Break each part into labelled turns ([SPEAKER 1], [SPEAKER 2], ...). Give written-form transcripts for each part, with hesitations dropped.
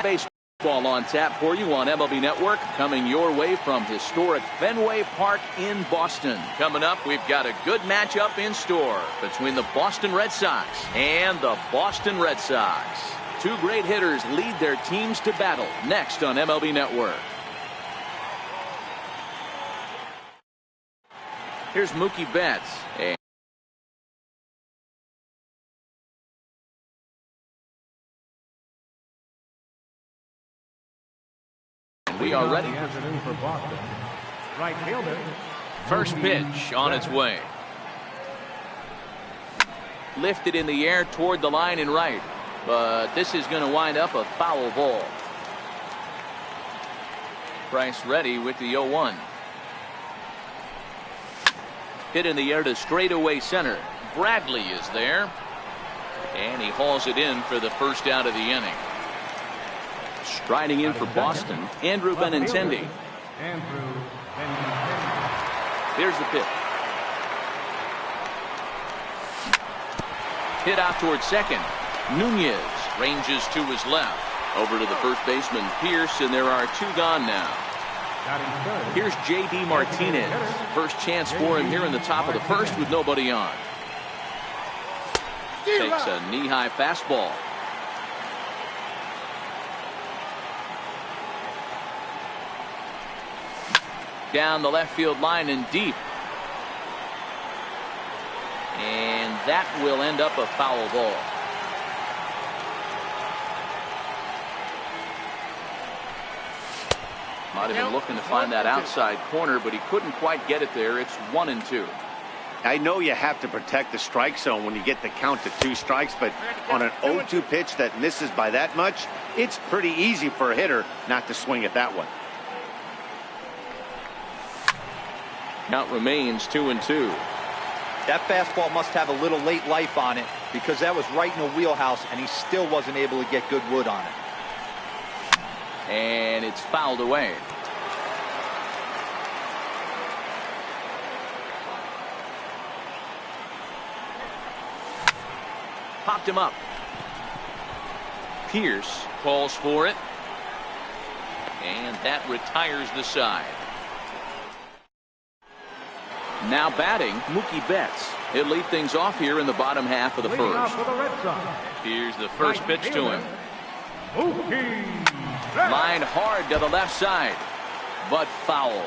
[SPEAKER 1] Baseball on tap for you on MLB Network, coming your way from historic Fenway Park in Boston. Coming up, we've got a good matchup in store between the Boston Red Sox and the Boston Red Sox. Two great hitters lead their teams to battle next on MLB Network. Here's Mookie Betts. We are ready.
[SPEAKER 2] Right fielder.
[SPEAKER 1] First pitch on its way. Lifted in the air toward the line and right. But this is going to wind up a foul ball. Price ready with the 0-1. Hit in the air to straightaway center. Bradley is there. And he hauls it in for the first out of the inning. Striding in for Boston, Andrew Benintendi. Here's the pitch. Hit out towards second. Nunez ranges to his left. Over to the first baseman, Pierce, and there are two gone now. Here's J.D. Martinez. First chance for him here in the top of the first with nobody on. Takes a knee-high fastball. Down the left field line and deep. And that will end up a foul ball. Might have been looking to find that outside corner, but he couldn't quite get it there. It's 1-2.
[SPEAKER 3] I know you have to protect the strike zone when you get the count to 2 strikes, but on an 0-2 pitch that misses by that much, it's pretty easy for a hitter not to swing at that one.
[SPEAKER 1] Count remains 2-2.
[SPEAKER 4] That fastball must have a little late life on it, because that was right in the wheelhouse, and he still wasn't able to get good wood on it.
[SPEAKER 1] And it's fouled away. Popped him up. Pierce calls for it. And that retires the side. Now batting, Mookie Betts. He'll lead things off here in the bottom half of the first. Here's the first pitch to him. Line hard to the left side, but foul.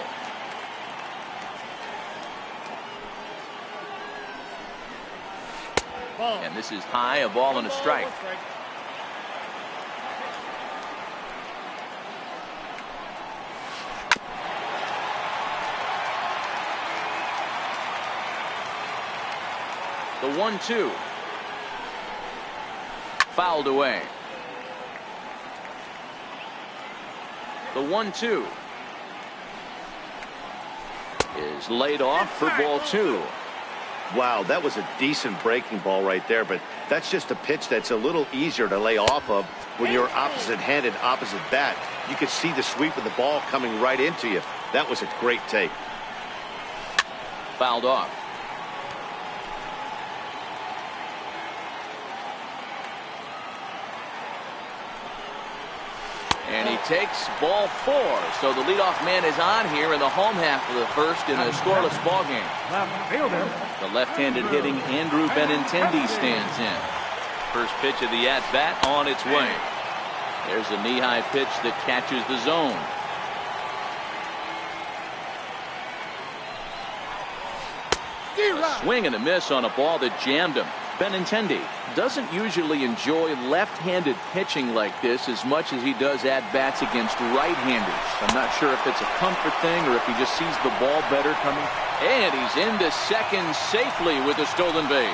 [SPEAKER 1] And this is high, a ball and a strike. The 1-2. Fouled away. The 1-2 is laid off for ball 2.
[SPEAKER 3] Wow, that was a decent breaking ball right there, but that's just a pitch that's a little easier to lay off of when you're opposite-handed, opposite bat. You could see the sweep of the ball coming right into you. That was a great take.
[SPEAKER 1] Fouled off. And he takes ball 4. So the leadoff man is on here in the home half of the first in a scoreless ball game. The left-handed hitting Andrew Benintendi stands in. First pitch of the at-bat on its way. There's a knee-high pitch that catches the zone. A swing and a miss on a ball that jammed him. Benintendi doesn't usually enjoy left-handed pitching like this as much as he does at-bats against right-handers. I'm not sure if it's a comfort thing or if he just sees the ball better coming. And he's into second safely with a stolen base.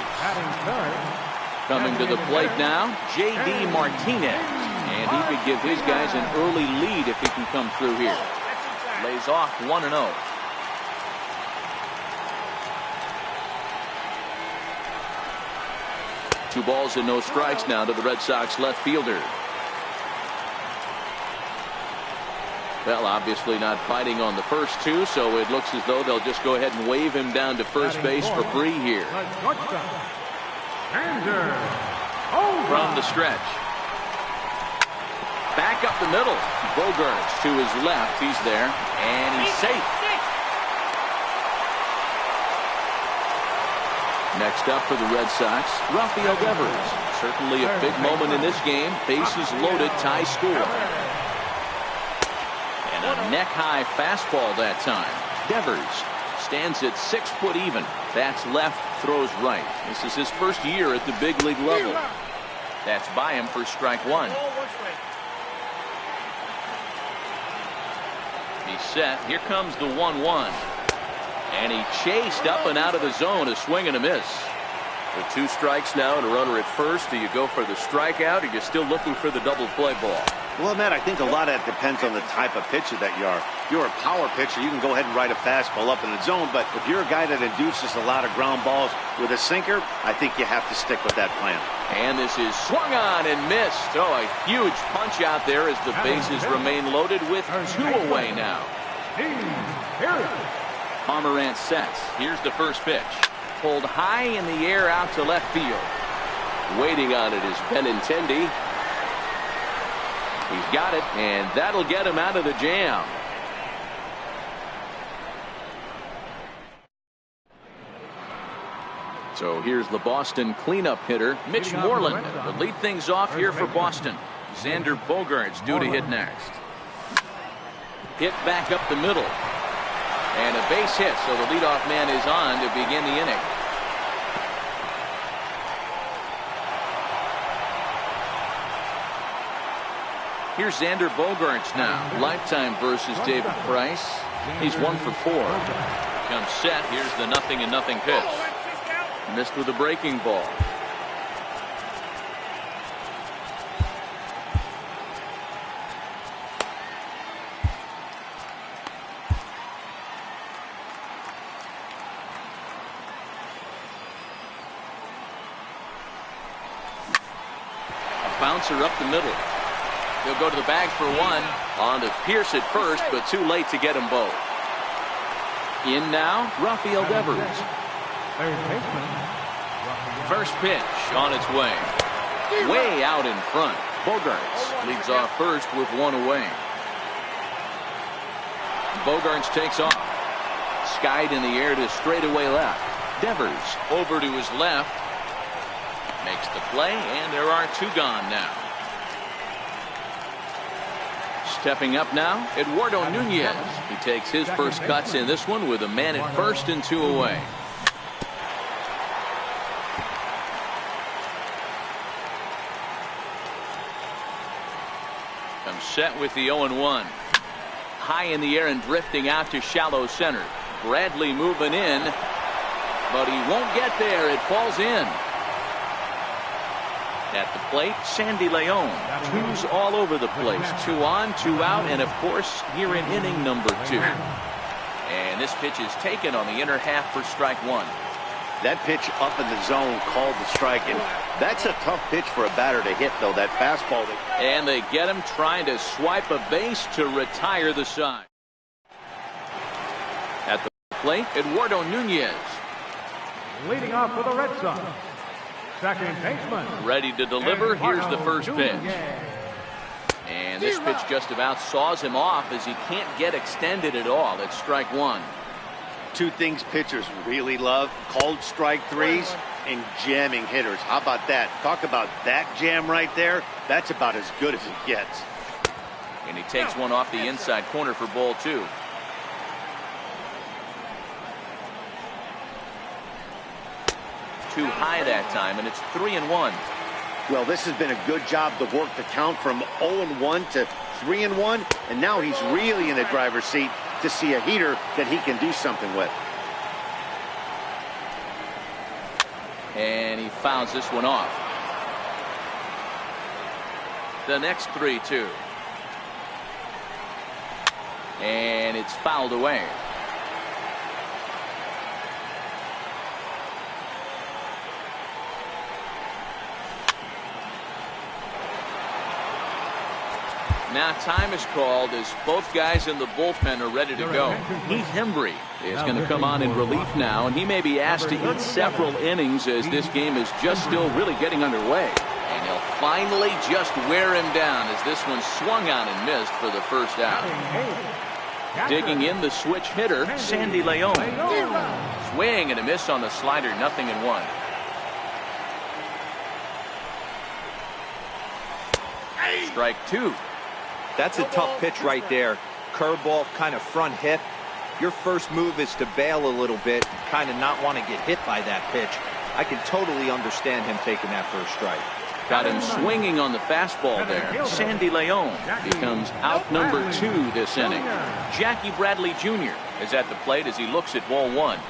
[SPEAKER 1] Coming to the plate now, J.D. Martinez. And he could give his guys an early lead if he can come through here. Lays off 1-0. 2 balls and no strikes now to the Red Sox left fielder. Well, obviously not fighting on the first 2, so it looks as though they'll just go ahead and wave him down to first base for free here. From the stretch. Back up the middle. Bogaerts to his left. He's there, and he's safe. Next up for the Red Sox, Rafael Devers. Certainly a big moment in this game. Bases loaded, tie score. And a neck-high fastball that time. Devers stands at 6 foot even. Bats left, throws right. This is his first year at the big league level. That's by him for strike 1. He's set. Here comes the 1-1. And he chased up and out of the zone, a swing and a miss. With 2 strikes now and a runner at first, do you go for the strikeout, or are you still looking for the double play ball?
[SPEAKER 3] Well, Matt, I think a lot of that depends on the type of pitcher that you are. If you're a power pitcher, you can go ahead and ride a fastball up in the zone, but if you're a guy that induces a lot of ground balls with a sinker, I think you have to stick with that plan. And this is swung on and missed. Oh, a huge punch out there as the bases remain loaded with 2 away now. Pomerantz sets. Here's the first pitch. Pulled high in the air out to left field. Waiting on it is Benintendi. He's got it, and that'll get him out of the jam. So here's the Boston cleanup hitter, Mitch Moreland, will lead things off here for Boston. Xander Bogaerts due to hit next. Hit back up the middle. And a base hit, so the leadoff man is on to begin the inning.
[SPEAKER 1] Here's Xander Bogaerts now. Lifetime versus David Price. He's 1 for 4. Comes set. Here's the 0-0 pitch. Missed with a breaking ball. A bouncer up the middle. He'll go to the bag for one. On to Pierce at first, but too late to get them both. In now, Rafael Devers. First pitch on its way. Way out in front. Bogaerts leads off first with one away. Bogaerts takes off. Skied in the air to straightaway left. Devers over to his left. Makes the play, and there are two gone now. Stepping up now, Eduardo Nunez. He takes his first cuts in this one with a man at first and two away. Comes set with the 0-1. High in the air and drifting out to shallow center. Bradley moving in, but he won't get there. It falls in. At the plate, Sandy Leon. Twos all over the place. 2 on, 2 out, and of course, here in inning number 2. And this pitch is taken on the inner half for strike 1.
[SPEAKER 3] That pitch up in the zone called the strike, and that's a tough pitch for a batter to hit, though, that fastball.
[SPEAKER 1] And they get him trying to swipe a base to retire the side. At the plate, Eduardo Nunez.
[SPEAKER 2] Leading off for the Red Sox, second baseman.
[SPEAKER 1] Ready to deliver. Here's the first pitch. And this pitch just about saws him off as he can't get extended at all. It's strike 1.
[SPEAKER 3] Two things pitchers really love: called strike threes and jamming hitters. How about that? Talk about that jam right there. That's about as good as it gets.
[SPEAKER 1] And he takes one off the inside corner for ball 2. Too high that time, and it's 3-1.
[SPEAKER 3] Well, this has been a good job to work the count from 0-1 to 3-1, and now he's really in the driver's seat to see a heater that he can do something with.
[SPEAKER 1] And he fouls this one off. The next 3-2. And it's fouled away. Now time is called as both guys in the bullpen are ready to go. Heath Hembry is going to come on in relief now, and he may be asked to eat several innings as this game is just still really getting underway. And he'll finally just wear him down as this one swung on and missed for the first out. Digging in the switch hitter, Sandy Leon. Swing and a miss on the slider, 0-1. Strike 2.
[SPEAKER 4] That's a tough pitch right there. Curveball, kind of front hip. Your first move is to bail a little bit, kind of not want to get hit by that pitch. I can totally understand him taking that first strike.
[SPEAKER 1] Got him swinging on the fastball there. Sandy Leon becomes out number 2 this inning. Jackie Bradley Jr. is at the plate as he looks at ball 1.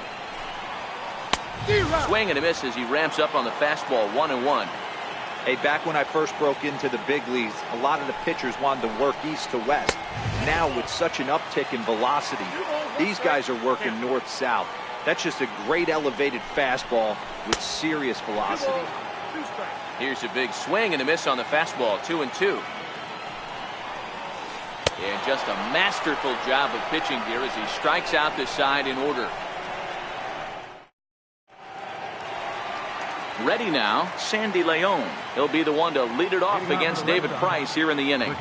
[SPEAKER 1] Swing and a miss as he ramps up on the fastball, 1-1.
[SPEAKER 4] Hey, back when I first broke into the big leagues, a lot of the pitchers wanted to work east to west. Now, with such an uptick in velocity, these guys are working north-south. That's just a great elevated fastball with serious velocity.
[SPEAKER 1] Here's a big swing and a miss on the fastball, 2-2. And just a masterful job of pitching here as he strikes out this side in order. Ready now, Sandy Leon. He'll be the one to lead it off against David Price here in the inning.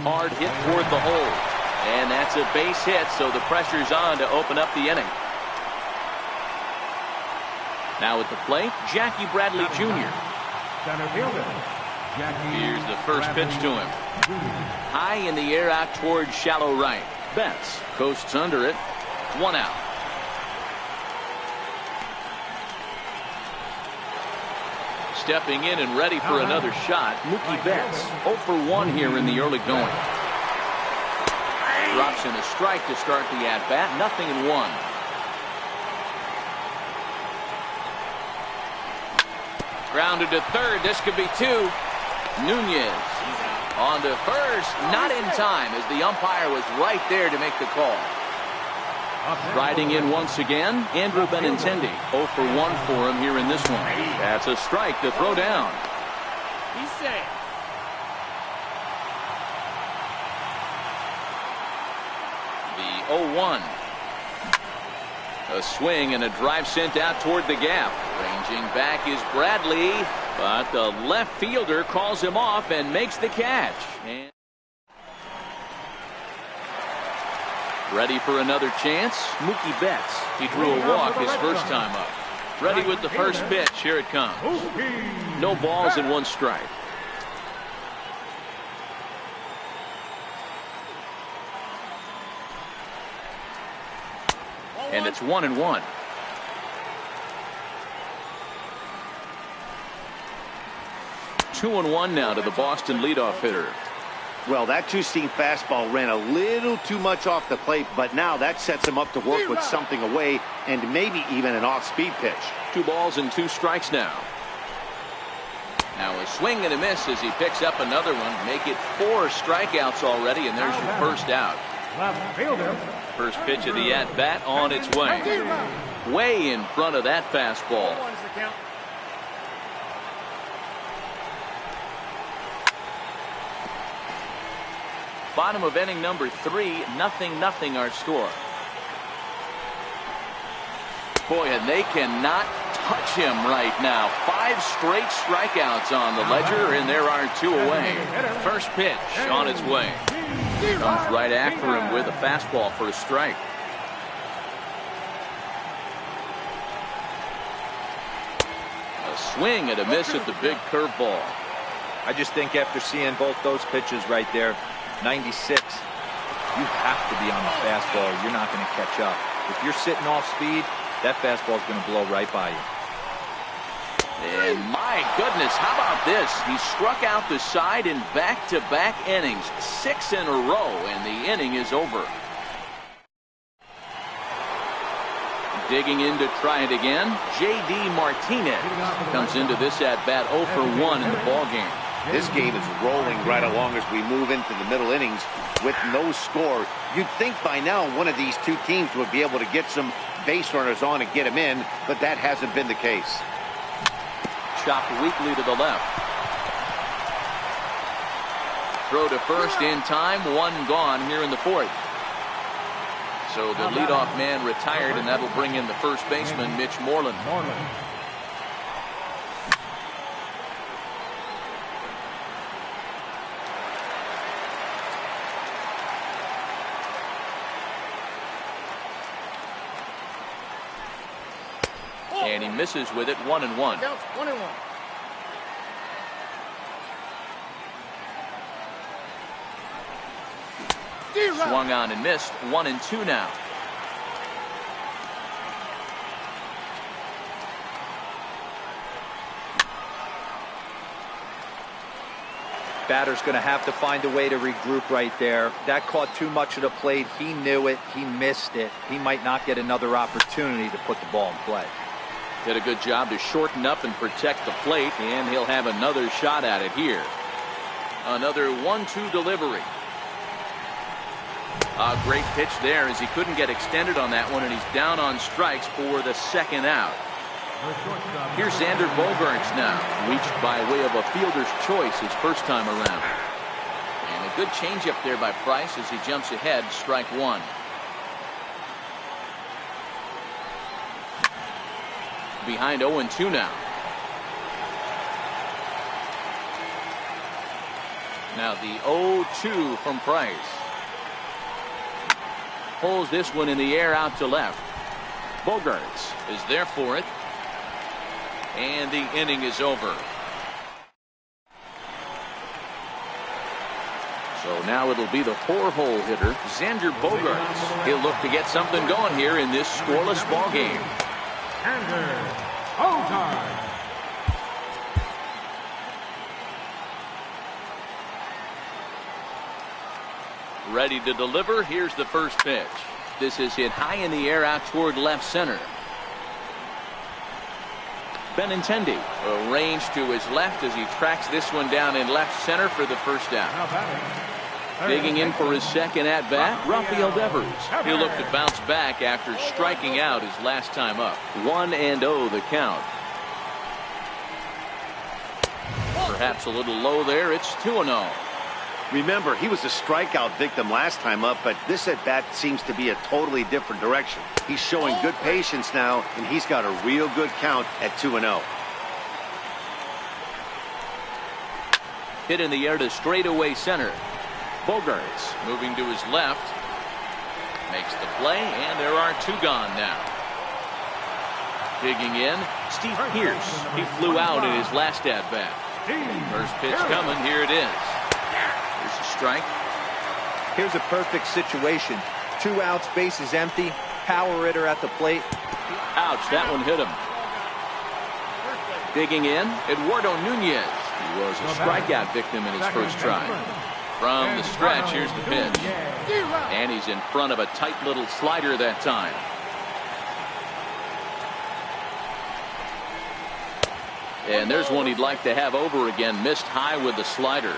[SPEAKER 1] Hard hit toward the hole. And that's a base hit, so the pressure's on to open up the inning. Now at the plate, Jackie Bradley Jr. Here's the first pitch to him. High in the air out towards shallow right. Betts coasts under it. 1 out. stepping in and ready for another shot. Mookie Betts 0 for 1 here in the early going. Drops in a strike to start the at-bat. 0-1. Grounded to third. This could be 2. Nunez on to first. Not in time as the umpire was right there to make the call. Riding in once again, Andrew Benintendi. 0 for 1 for him here in this one. That's a strike to throw down.
[SPEAKER 5] He's safe.
[SPEAKER 1] The 0-1. A swing and a drive sent out toward the gap. Ranging back is Bradley, but the left fielder calls him off and makes the catch. And ready for another chance? Mookie Betts. He drew a walk his first time up. Ready with the first pitch. Here it comes. No balls and 1 strike. And it's 1-1. Two and 1 now to the Boston leadoff hitter.
[SPEAKER 3] Well, that two-seam fastball ran a little too much off the plate, but now that sets him up to work with something away and maybe even an off-speed pitch.
[SPEAKER 1] 2 balls and 2 strikes now. Now a swing and a miss as he picks up another one. Make it 4 strikeouts already, and there's your first out.
[SPEAKER 2] Left fielder.
[SPEAKER 1] First pitch of the at-bat on its way. Way in front of that fastball. Bottom of inning number 3, 0-0 our score. Boy, and they cannot touch him right now. 5 straight strikeouts on the ledger, and there are 2 away. First pitch on its way. Comes right after him with a fastball for a strike. A swing and a miss at the big curveball.
[SPEAKER 4] I just think after seeing both those pitches right there, 96, you have to be on the fastball or you're not going to catch up. If you're sitting off speed, that fastball is going to blow right by you.
[SPEAKER 1] And my goodness, how about this? He struck out the side in back-to-back innings, 6 in a row, and the inning is over. Digging in to try it again, J.D. Martinez comes into this at-bat 0 for 1 in the ballgame.
[SPEAKER 3] This game is rolling right along as we move into the middle innings with no score. You'd think by now one of these two teams would be able to get some base runners on and get them in, but that hasn't been the case.
[SPEAKER 1] Chopped weakly to the left. Throw to first in time, 1 gone here in the 4th. So the leadoff man retired, and that'll bring in the first baseman, Mitch Moreland. And he misses with it, 1-1.
[SPEAKER 5] Counts 1-1.
[SPEAKER 1] Swung on and missed, 1-2 now.
[SPEAKER 4] Batter's going to have to find a way to regroup right there. That caught too much of the plate. He knew it. He missed it. He might not get another opportunity to put the ball in play.
[SPEAKER 1] Did a good job to shorten up and protect the plate, and he'll have another shot at it here. Another 1-2 delivery. A great pitch there as he couldn't get extended on that one, and he's down on strikes for the 2nd out. Here's Xander Bogaerts now, reached by way of a fielder's choice his first time around. And a good changeup there by Price as he jumps ahead, strike 1. Behind 0-2 now. Now the 0-2 from Price. Pulls this one in the air out to left. Bogaerts is there for it. And the inning is over. So now it'll be the 4-hole hitter, Xander Bogaerts. He'll look to get something going here in this scoreless ball game. Ready to deliver. Here's the first pitch. This is hit high in the air out toward left center. Benintendi arranged to his left as he tracks this one down in left center for the first out. Digging in for his second at bat, Rafael Devers. He'll look to bounce back after striking out his last time up. 1-0 the count. Perhaps a little low there. It's 2-0.
[SPEAKER 3] Remember, he was a strikeout victim last time up, but this at bat seems to be a totally different direction. He's showing good patience now, and he's got a real good count at 2-0.
[SPEAKER 1] Hit in the air to straightaway center. Bogarts moving to his left. Makes the play, and there are two gone now. Digging in, Steve Pearce. He flew out in his last at bat. First pitch coming. Here it is. Here's a strike.
[SPEAKER 4] Here's a perfect situation. 2 outs, bases empty. Power hitter at the plate.
[SPEAKER 1] Ouch, that one hit him. Digging in, Eduardo Nunez. He was a strikeout victim in his first try. From the stretch, here's the pitch. And he's in front of a tight little slider that time. And there's one he'd like to have over again. Missed high with the slider.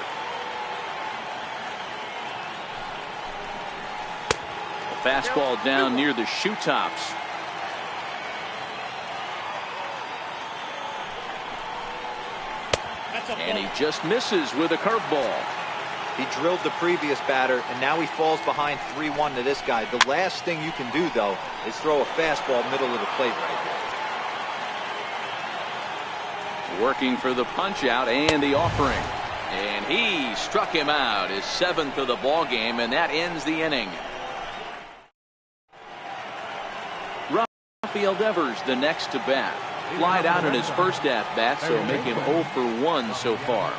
[SPEAKER 1] A fastball down near the shoe tops. And he just misses with a curveball.
[SPEAKER 4] He drilled the previous batter, and now he falls behind 3-1 to this guy. The last thing you can do, though, is throw a fastball middle of the plate right here.
[SPEAKER 1] Working for the punch out and the offering. And he struck him out, his 7th of the ball game, and that ends the inning. Rafael Devers the next to bat. Flied out in his first at bat, so make him 0 for 1 so far.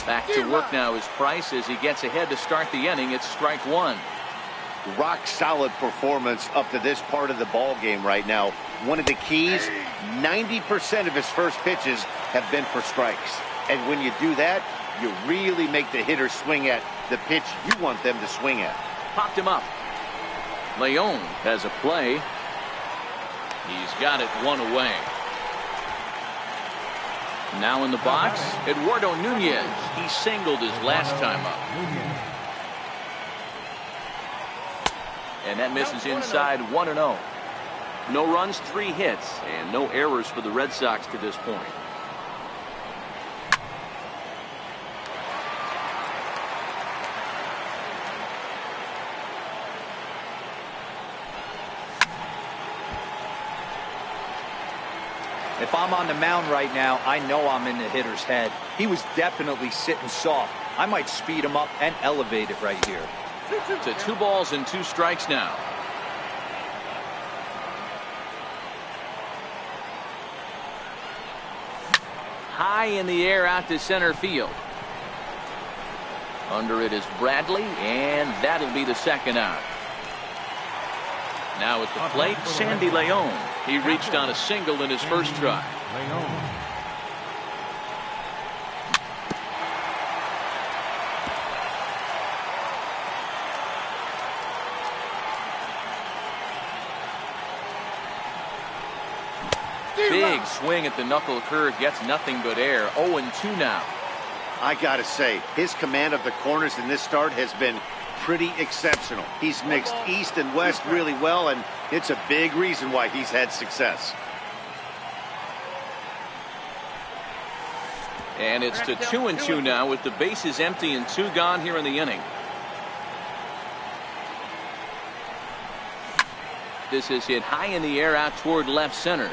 [SPEAKER 1] Back to work now is Price as he gets ahead to start the inning. It's strike 1.
[SPEAKER 3] Rock solid performance up to this part of the ball game right now. One of the keys, 90% of his first pitches have been for strikes. And when you do that, you really make the hitter swing at the pitch you want them to swing at.
[SPEAKER 1] Popped him up. Leon has a play. He's got it one away. Now in the box, Eduardo Nunez. He singled his last time up. And that misses inside. 1-0. No runs, 3 hits, and no errors for the Red Sox to this point.
[SPEAKER 4] If I'm on the mound right now, I know I'm in the hitter's head. He was definitely sitting soft. I might speed him up and elevate it right here.
[SPEAKER 1] To 2 balls and 2 strikes now. High in the air out to center field. Under it is Bradley, and that'll be the second out. Now at the plate, Sandy Leon. He reached on a single in his first try. Big swing at the knuckle curve, gets nothing but air. 0-2 now.
[SPEAKER 3] I gotta say, his command of the corners in this start has been pretty exceptional. He's mixed east and west really well, and it's a big reason why he's had success.
[SPEAKER 1] And it's to 2-2 now with the bases empty and 2 gone here in the inning. This is hit high in the air out toward left center.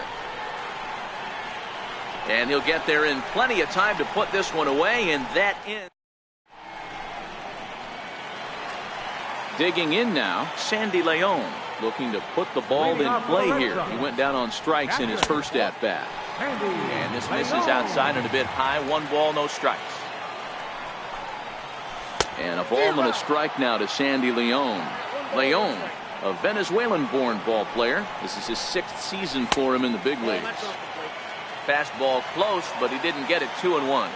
[SPEAKER 1] And he'll get there in plenty of time to put this one away, and that ends. Digging in now, Sandy Leon looking to put the ball in play here. He went down on strikes in his first at bat. And this misses outside and a bit high. 1 ball, no strikes. And a ball and a strike now to Sandy Leon. Leon, a Venezuelan-born ball player. This is his 6th season for him in the big leagues. Fastball close, but he didn't get it. 2-1.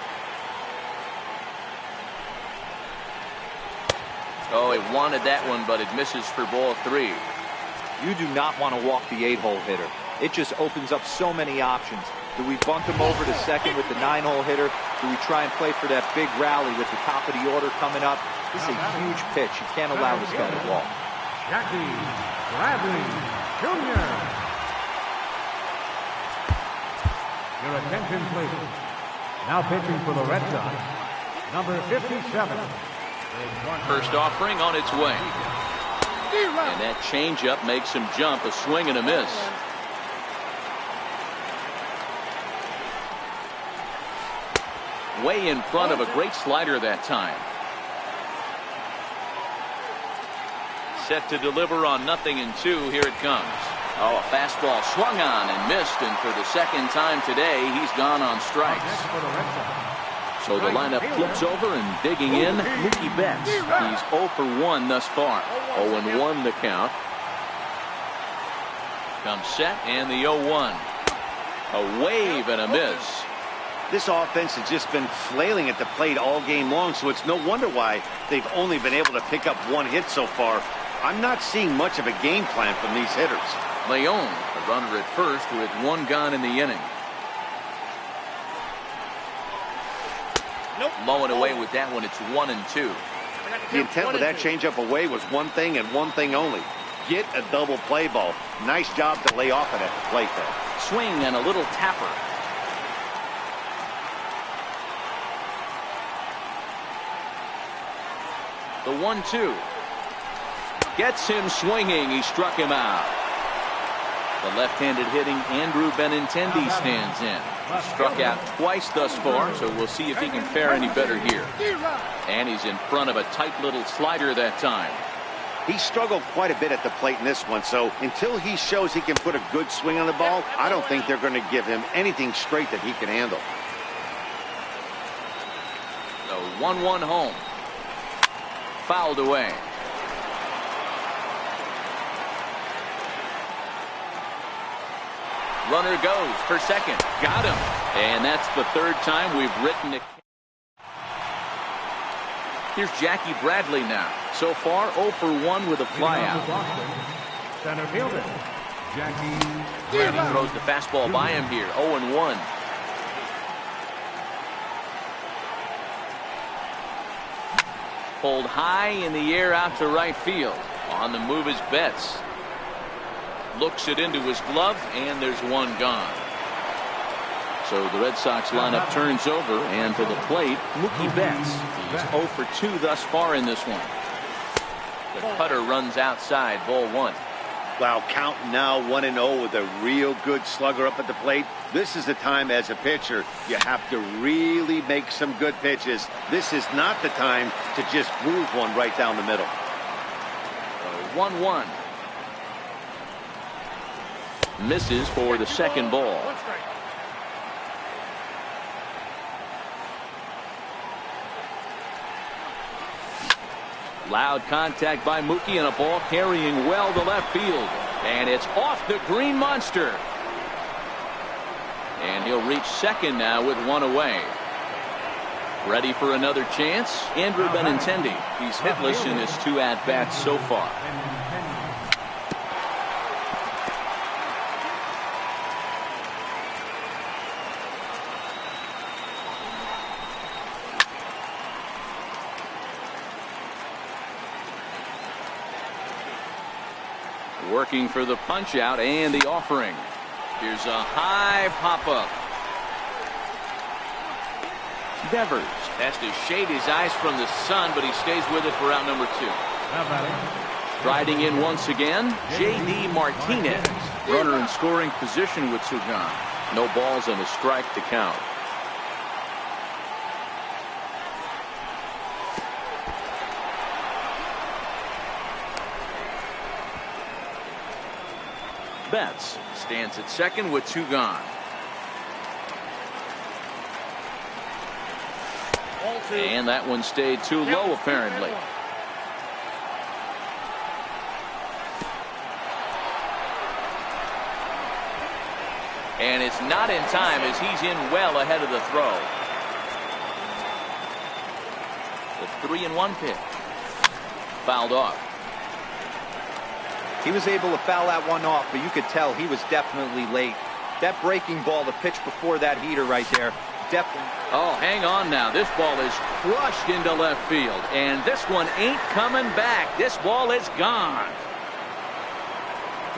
[SPEAKER 1] Oh, he wanted that one, but it misses for ball 3.
[SPEAKER 4] You do not want to walk the 8-hole hitter. It just opens up so many options. Do we bunt him over to second with the 9-hole hitter? Do we try and play for that big rally with the top of the order coming up? This is a huge pitch. You can't allow this guy to walk.
[SPEAKER 2] Jackie Bradley Jr. Your attention, please. Now pitching for the Red Sox, number 57.
[SPEAKER 1] First offering on its way. And that changeup makes him jump. A swing and a miss. Way in front of a great slider that time. Set to deliver on 0-2. Here it comes. Oh, a fastball swung on and missed, and for the second time today, he's gone on strikes. So the lineup flips over and digging in, Mookie Betts. He's 0 for 1 thus far. 0-1 the count. Comes set and the 0-1. A wave and a miss.
[SPEAKER 3] This offense has just been flailing at the plate all game long, so it's no wonder why they've only been able to pick up 1 hit so far. I'm not seeing much of a game plan from these hitters.
[SPEAKER 1] Leon, a runner at first with 1 gone in the inning. Low and away with that one. It's 1-2.
[SPEAKER 3] The intent with that changeup away was one thing and one thing only. Get a double play ball. Nice job to lay off it at the plate there.
[SPEAKER 1] Swing and a little tapper. The 1-2. Gets him swinging. He struck him out. The left-handed hitting Andrew Benintendi stands in. He struck out twice thus far, so we'll see if he can fare any better here. And he's in front of a tight little slider that time.
[SPEAKER 3] He struggled quite a bit at the plate in this one, so until he shows he can put a good swing on the ball, I don't think they're going to give him anything straight that he can handle.
[SPEAKER 1] The 1-1 home. Fouled away. Runner goes for second. Got him. And that's the 3rd time we've written it. Here's Jackie Bradley now. So far, 0 for 1 with a flyout.
[SPEAKER 2] Center fielder, Jackie Bradley.
[SPEAKER 1] Throws the fastball by him here. 0-1. Pulled high in the air out to right field. On the move is Betts. Looks it into his glove, and there's 1 gone. So the Red Sox lineup turns over, and to the plate, Mookie Betts. He's 0 for 2 thus far in this one. The cutter runs outside, ball 1.
[SPEAKER 3] Wow, count now 1-0 with a real good slugger up at the plate. This is the time as a pitcher you have to really make some good pitches. This is not the time to just groove one right down the middle.
[SPEAKER 1] 1-1. Misses for the 2nd ball. Loud contact by Mookie and a ball carrying well to left field. And it's off the green monster. And he'll reach second now with 1 away. Ready for another chance? Andrew Benintendi. He's hitless in his 2 at-bats so far. Working for the punch out and the offering. Here's a high pop-up. Devers has to shade his eyes from the sun, but he stays with it for out number 2. Striding in once again, J.D. Martinez. Runner in scoring position with 2 gone. No balls and a strike to count. Betts stands at second with 2 gone. And that one stayed too low apparently. And it's not in time as he's in well ahead of the throw. The 3-1 pitch. fouled off.
[SPEAKER 4] He was able to foul that one off, but you could tell he was definitely late. That breaking ball, the pitch before that heater right there, definitely.
[SPEAKER 1] Oh, hang on now. This ball is crushed into left field, and this one ain't coming back. This ball is gone.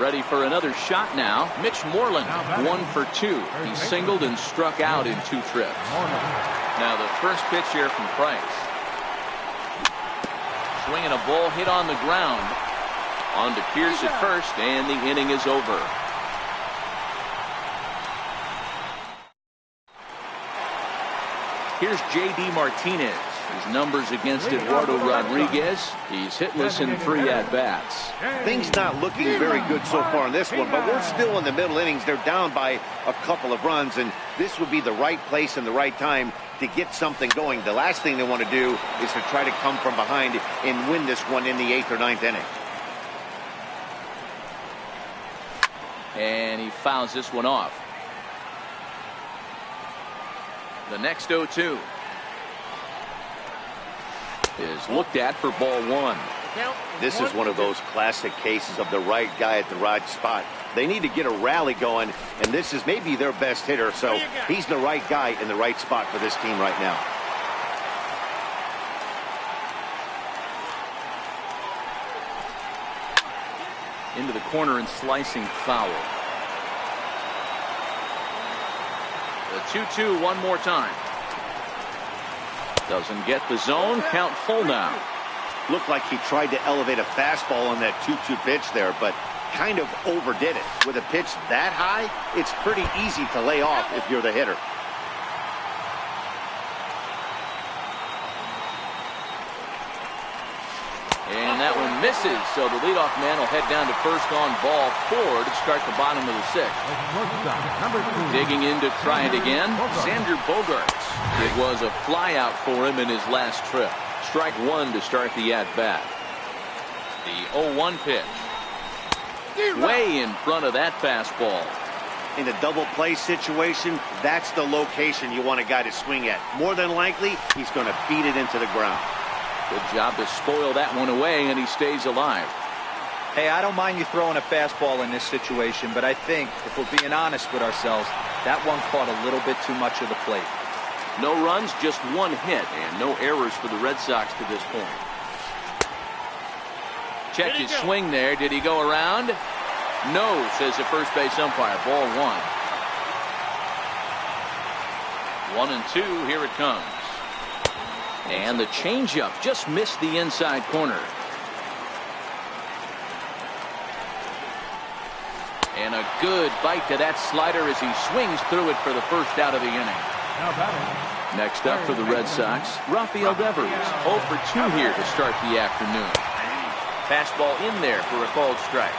[SPEAKER 1] Ready for another shot now. Mitch Moreland, 1 for 2. He singled and struck out in 2 trips. Now the first pitch here from Price. Swinging a ball hit on the ground. On to Pierce at first, and the inning is over. Here's J.D. Martinez. His numbers against Eduardo Rodriguez. He's hitless in 3 at-bats.
[SPEAKER 3] Things not looking very good so far in this one, but we're still in the middle innings. They're down by a couple of runs, and this would be the right place and the right time to get something going. The last thing they want to do is to try to come from behind and win this one in the 8th or 9th inning.
[SPEAKER 1] And he fouls this one off. The next 0-2 is looked at for ball 1.
[SPEAKER 3] This is one of those classic cases of the right guy at the right spot. They need to get a rally going, and this is maybe their best hitter, so he's the right guy in the right spot for this team right now.
[SPEAKER 1] Into the corner and slicing foul. The 2-2 one more time. Doesn't get the zone. Count full now.
[SPEAKER 3] Looked like he tried to elevate a fastball on that 2-2 pitch there, but kind of overdid it. With a pitch that high, it's pretty easy to lay off if you're the hitter.
[SPEAKER 1] And that one misses, so the leadoff man will head down to first on ball 4 to start the bottom of the 6th. Digging in to try it again, Xander Bogaerts. It was a flyout for him in his last trip. Strike 1 to start the at-bat. The 0-1 pitch. Way in front of that fastball.
[SPEAKER 3] In a double play situation, that's the location you want a guy to swing at. More than likely, he's going to beat it into the ground.
[SPEAKER 1] Good job to spoil that one away, and he stays alive.
[SPEAKER 4] Hey, I don't mind you throwing a fastball in this situation, but I think, if we're being honest with ourselves, that one caught a little bit too much of the plate.
[SPEAKER 1] No runs, just 1 hit, and no errors for the Red Sox to this point. Checked his swing there. Did he go around? No, says the first base umpire. Ball 1. 1-2, here it comes. And the changeup just missed the inside corner. And a good bite to that slider as he swings through it for the first out of the inning. Next up for the Red Sox, Rafael Devers. 0 for 2 here to start the afternoon. Fastball in there for a called strike.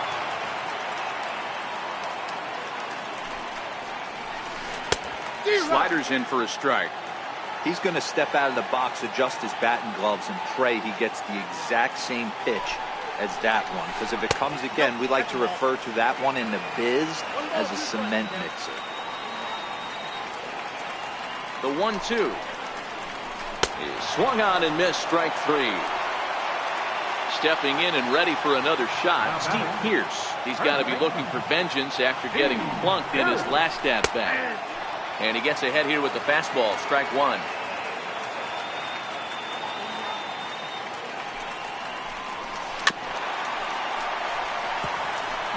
[SPEAKER 1] Sliders in for a strike.
[SPEAKER 4] He's going to step out of the box, adjust his bat and gloves, and pray he gets the exact same pitch as that one. Because if it comes again, we like to refer to that one in the biz as a cement mixer.
[SPEAKER 1] The 1-2 is swung on and missed. Strike 3. Stepping in and ready for another shot, Steve Pierce. He's got to be looking for vengeance after getting plunked in his last at-bat. And he gets ahead here with the fastball. Strike 1.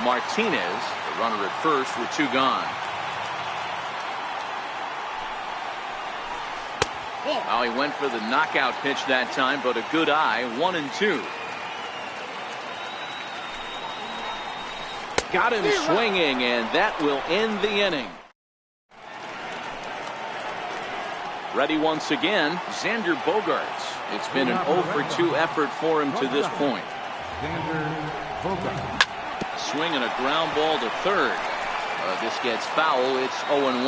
[SPEAKER 1] Martinez, the runner at first with 2 gone. Well, he went for the knockout pitch that time, but a good eye. 1-2. Got him swinging, and that will end the inning. Ready once again, Xander Bogaerts. It's been an 0 for 2 effort for him to this point. Swinging a ground ball to third. This gets foul. It's 0-1.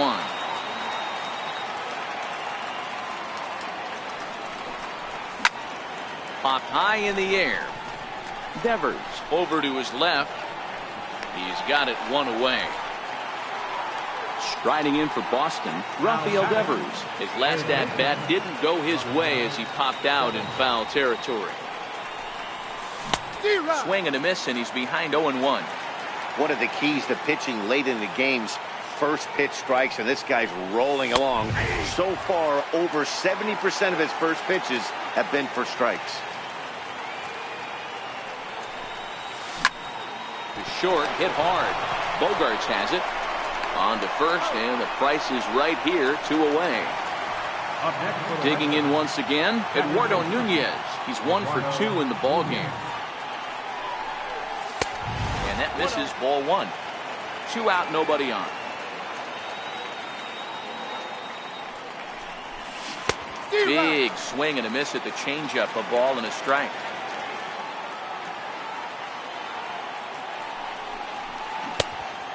[SPEAKER 1] Popped high in the air. Devers over to his left. He's got it 1 away. Striding in for Boston, Rafael Devers. His last at-bat didn't go his way as he popped out in foul territory. Swing and a miss, and he's behind 0-1.
[SPEAKER 3] One of the keys to pitching late in the game's first pitch strikes, and this guy's rolling along. So far, over 70% of his first pitches have been for strikes.
[SPEAKER 1] The short, hit hard. Bogarts has it. On to first, and the price is right here, 2 away. Digging in once again, Eduardo Nunez. He's 1 for 2 in the ball game. And that misses, ball 1. 2 out, nobody on. Big swing and a miss at the changeup, a ball and a strike.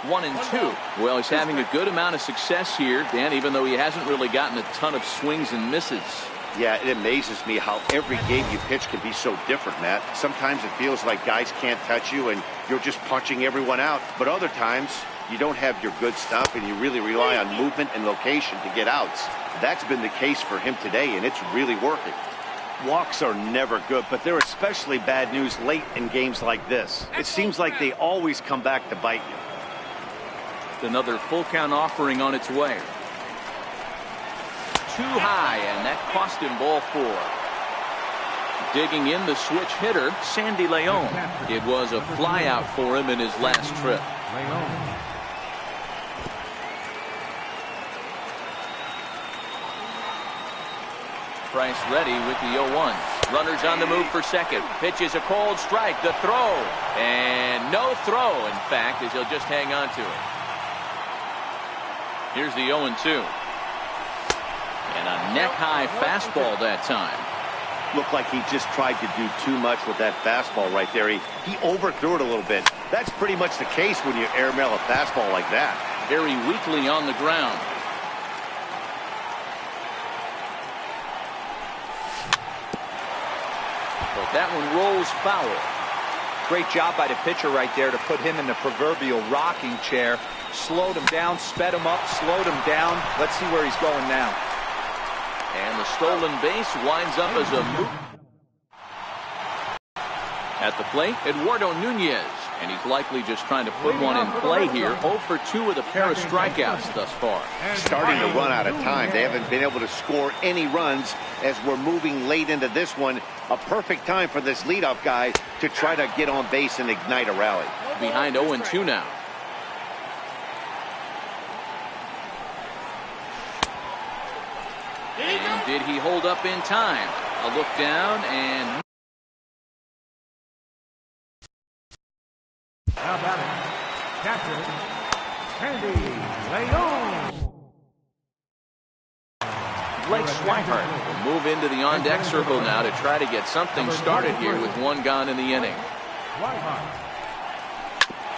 [SPEAKER 1] One and two. Well, he's having a good amount of success here, Dan, even though he hasn't really gotten a ton of swings and misses.
[SPEAKER 3] Yeah, it amazes me how every game you pitch can be so different, Matt. Sometimes it feels like guys can't touch you and you're just punching everyone out. But other times, you don't have your good stuff and you really rely on movement and location to get outs. That's been the case for him today, and it's really working. Walks are never good, but they're especially bad news late in games like this. It seems like they always come back to bite you.
[SPEAKER 1] Another full count offering on its way. Too high, and that cost him ball 4. Digging in the switch hitter, Sandy Leon. It was a fly out for him in his last trip. Price ready with the 0-1. Runners on the move for second. Pitch is a cold strike. The throw. And no throw, in fact, as he'll just hang on to it. Here's the 0-2. And a neck-high fastball that time.
[SPEAKER 3] Looked like he just tried to do too much with that fastball right there. He overthrew it a little bit. That's pretty much the case when you airmail a fastball like that.
[SPEAKER 1] Very weakly on the ground. But that one rolls foul.
[SPEAKER 4] Great job by the pitcher right there to put him in the proverbial rocking chair. Slowed him down, sped him up, slowed him down. Let's see where he's going now.
[SPEAKER 1] And the stolen base winds up as a move. At the plate, Eduardo Nunez. And he's likely just trying to put one in play here. 0 for 2 with a pair of strikeouts thus far.
[SPEAKER 3] Starting to run out of time. They haven't been able to score any runs as we're moving late into this one. A perfect time for this leadoff guy to try to get on base and ignite a rally.
[SPEAKER 1] Behind 0-2 now. And did he hold up in time? A look down and...
[SPEAKER 2] Now batting, catcher, Sandy Leon.
[SPEAKER 1] Blake Swihart will move into the on-deck circle now to try to get something started here with 1 gone in the inning.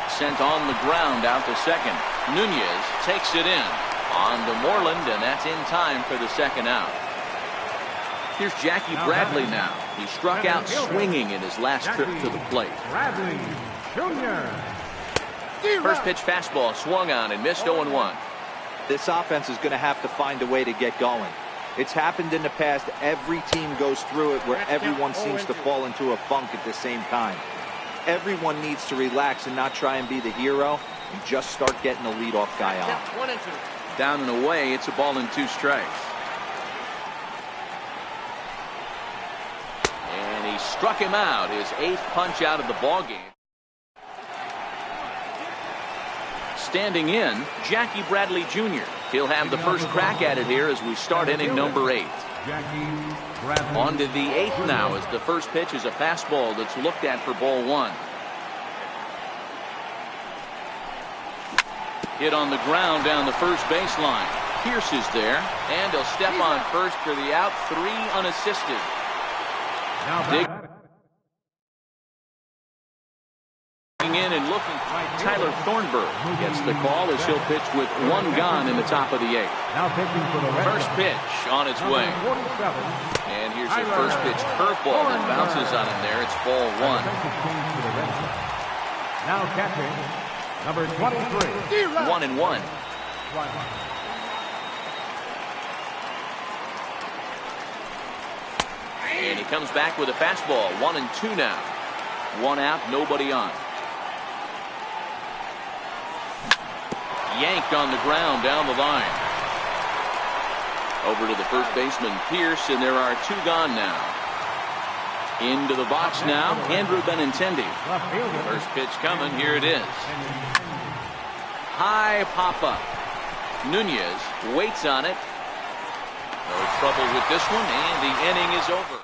[SPEAKER 1] Sent on the ground out to second. Nunez takes it in. On to Moreland, and that's in time for the second out. Here's Jackie Bradley now. He struck out swinging in his last trip to the plate.
[SPEAKER 2] Bradley Jr.
[SPEAKER 1] First pitch fastball swung on and missed 0-1.
[SPEAKER 4] This offense is going to have to find a way to get going. It's happened in the past. Every team goes through it where everyone seems to fall into a funk at the same time. Everyone needs to relax and not try and be the hero and just start getting the leadoff guy on.
[SPEAKER 5] 1 and 2.
[SPEAKER 1] Down and away, it's a ball and 2 strikes. And he struck him out, his 8th punch out of the ball game. Standing in, Jackie Bradley Jr. He'll have the first crack at it here as we start inning number 8. On to the 8th now as the first pitch is a fastball that's looked at for ball 1. Hit on the ground down the first baseline. Pierce is there, and he'll step on first for the out. 3 unassisted. Digging in and looking. Tyler Thornburg gets the call as he'll pitch with 1 gone in the top of the 8th. First pitch on its way. And here's a first pitch curveball that bounces on him there. It's ball 1.
[SPEAKER 2] Now catching number 23.
[SPEAKER 1] 1-1. And he comes back with a fastball. 1-2 now. One out, nobody on. Yanked on the ground down the line. Over to the first baseman, Pierce, and there are two gone now. Into the box now, Andrew Benintendi. First pitch coming, here it is. High pop-up. Nunez waits on it. No trouble with this one, and the inning is over.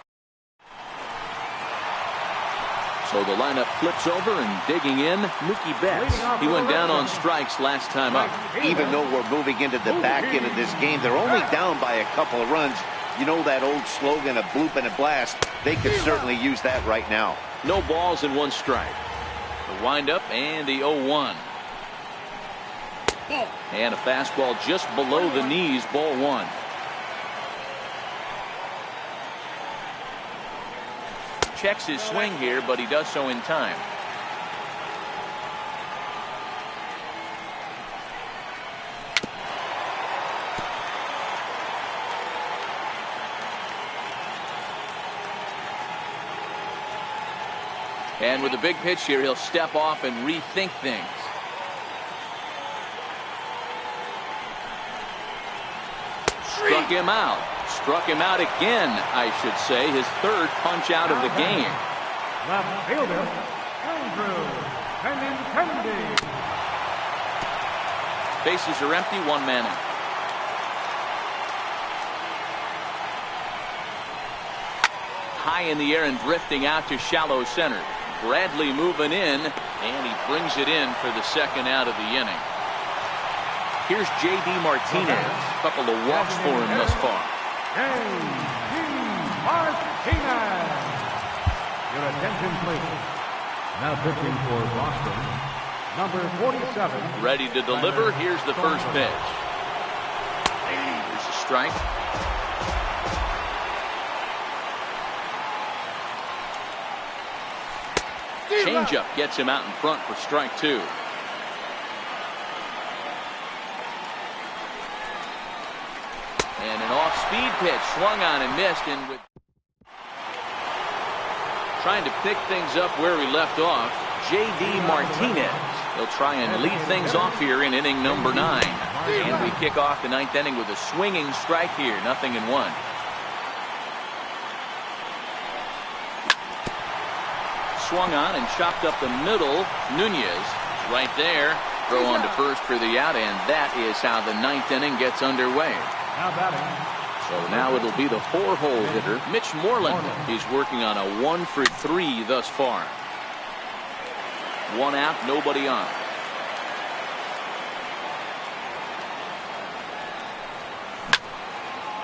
[SPEAKER 1] So the lineup flips over, and digging in, Mookie Betts. He went down on strikes last time up.
[SPEAKER 3] Even though we're moving into the back end of this game, they're only down by a couple of runs. You know that old slogan, a bloop and a blast. They could certainly use that right now.
[SPEAKER 1] No balls and one strike. The windup and the 0-1. And a fastball just below the knees, ball one. Checks his swing here, but he does so in time. And with a big pitch here, he'll step off and rethink things. Struck him out. Struck him out again, I should say. His third punch out of the game.
[SPEAKER 2] Left fielder, Andrew Benintendi.
[SPEAKER 1] Bases are empty, one man out. High in the air and drifting out to shallow center. Bradley moving in, and he brings it in for the second out of the inning. Here's J.D. Martinez. A couple of walks for him thus far.
[SPEAKER 2] J.D. Martinez. Your attention, please. Now pitching for Boston, number 47.
[SPEAKER 1] Ready to deliver. Here's the first pitch. Here's a strike. Changeup gets him out in front for strike two. And an off-speed pitch swung on and missed. And with trying to pick things up where we left off, J.D. Martinez. He'll try and lead things off here in inning number 9. And we kick off the 9th inning with a swinging strike here. 0-1. Swung on and chopped up the middle. Nunez right there. Throw on to first for the out, and that is how the 9th inning gets underway. So now it'll be the 4-hole hitter, Mitch Moreland. He's working on a 1 for 3 thus far. One out, nobody on.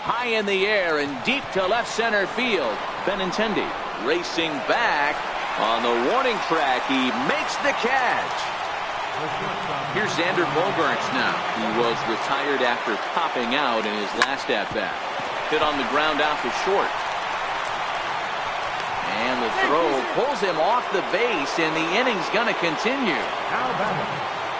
[SPEAKER 1] High in the air and deep to left center field. Benintendi racing back. On the warning track, he makes the catch. Here's Xander Bogaerts now. He was retired after popping out in his last at-bat. Hit on the ground out to short. And the throw pulls him off the base, and the inning's going to continue.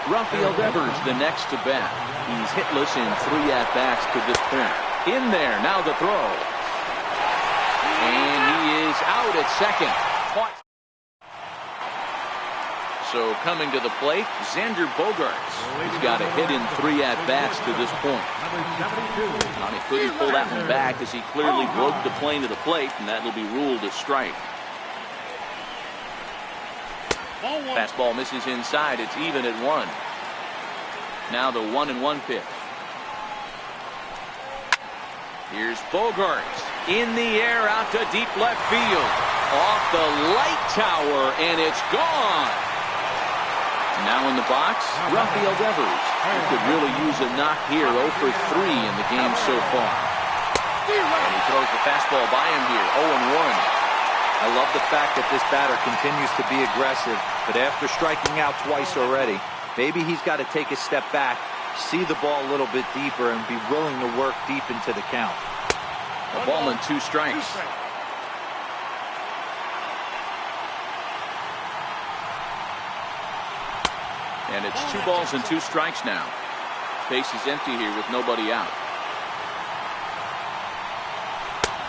[SPEAKER 1] Rafael Devers the next to bat. He's hitless in 3 at-bats to this point. In there, now the throw. And he is out at second. Caught. So coming to the plate, Xander Bogaerts. He's got a hit in 3 at-bats to this point. He couldn't pull that one back as he clearly broke the plane to the plate, and that will be ruled a strike. Fastball misses inside. It's even at 1. Now the 1-1 pitch. Here's Bogaerts in the air out to deep left field. Off the light tower, and it's gone. Now in the box, Rafael Devers. He could really use a knock here. 0 for 3 in the game so far. And he throws the fastball by him here. 0-1.
[SPEAKER 4] I love the fact that this batter continues to be aggressive, but after striking out twice already, maybe he's got to take a step back, see the ball a little bit deeper, and be willing to work deep into the count.
[SPEAKER 1] A ball and 2 strikes. And it's 2 balls and 2 strikes now. Base is empty here with nobody out.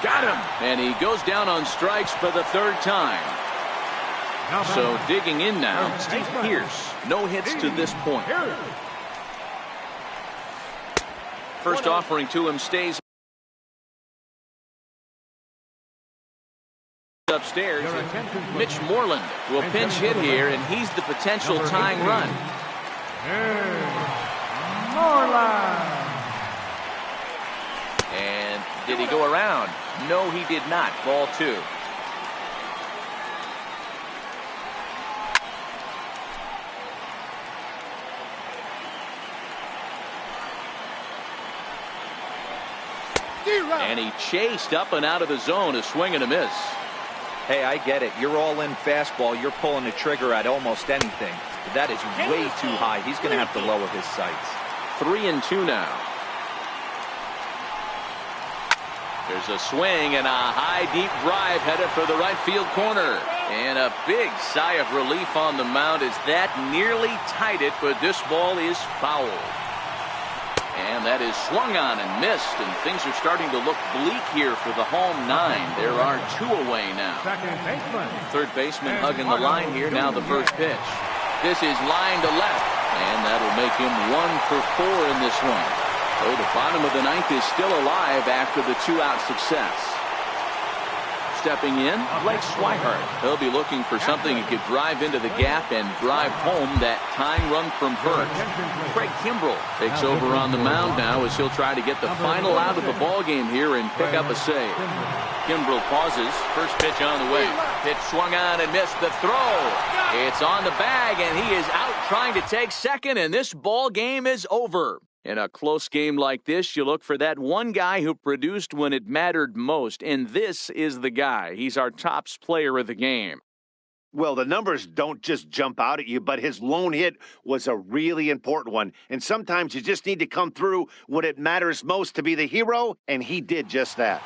[SPEAKER 1] Got him! And he goes down on strikes for the 3rd time. So digging in now, Steve Pierce. No hits to this point. First offering to him stays upstairs. Mitch Moreland will pinch hit here, and he's the potential tying run.
[SPEAKER 2] Moreland.
[SPEAKER 1] And did he go around? No, he did not. Ball 2. And he chased up and out of the zone, a swing and a miss.
[SPEAKER 4] Hey, I get it. You're all in fastball. You're pulling the trigger at almost anything. But that is way too high. He's going to have to lower his sights.
[SPEAKER 1] 3-2 now. There's a swing and a high deep drive headed for the right field corner. And a big sigh of relief on the mound as that nearly tied it, but this ball is foul. And that is swung on and missed, and things are starting to look bleak here for the home 9. There are 2 away now. Third baseman hugging the line here. Now the first pitch. This is line to left, and that'll make him 1 for 4 in this one. So the bottom of the 9th is still alive after the 2-out success. Stepping in, Blake Swihart. He'll be looking for something he could drive into the gap and drive home that tying run from Hurt. Craig Kimbrell takes over on the mound now as he'll try to get the final out of the ball game here and pick up a save. Kimbrell pauses. First pitch on the way. Pitch swung on and missed the throw. It's on the bag, and he is out trying to take second, and this ball game is over. In a close game like this, you look for that one guy who produced when it mattered most, and this is the guy. He's our top player of the game.
[SPEAKER 3] Well, the numbers don't just jump out at you, but his lone hit was a really important one. And sometimes you just need to come through when it matters most to be the hero, and he did just that.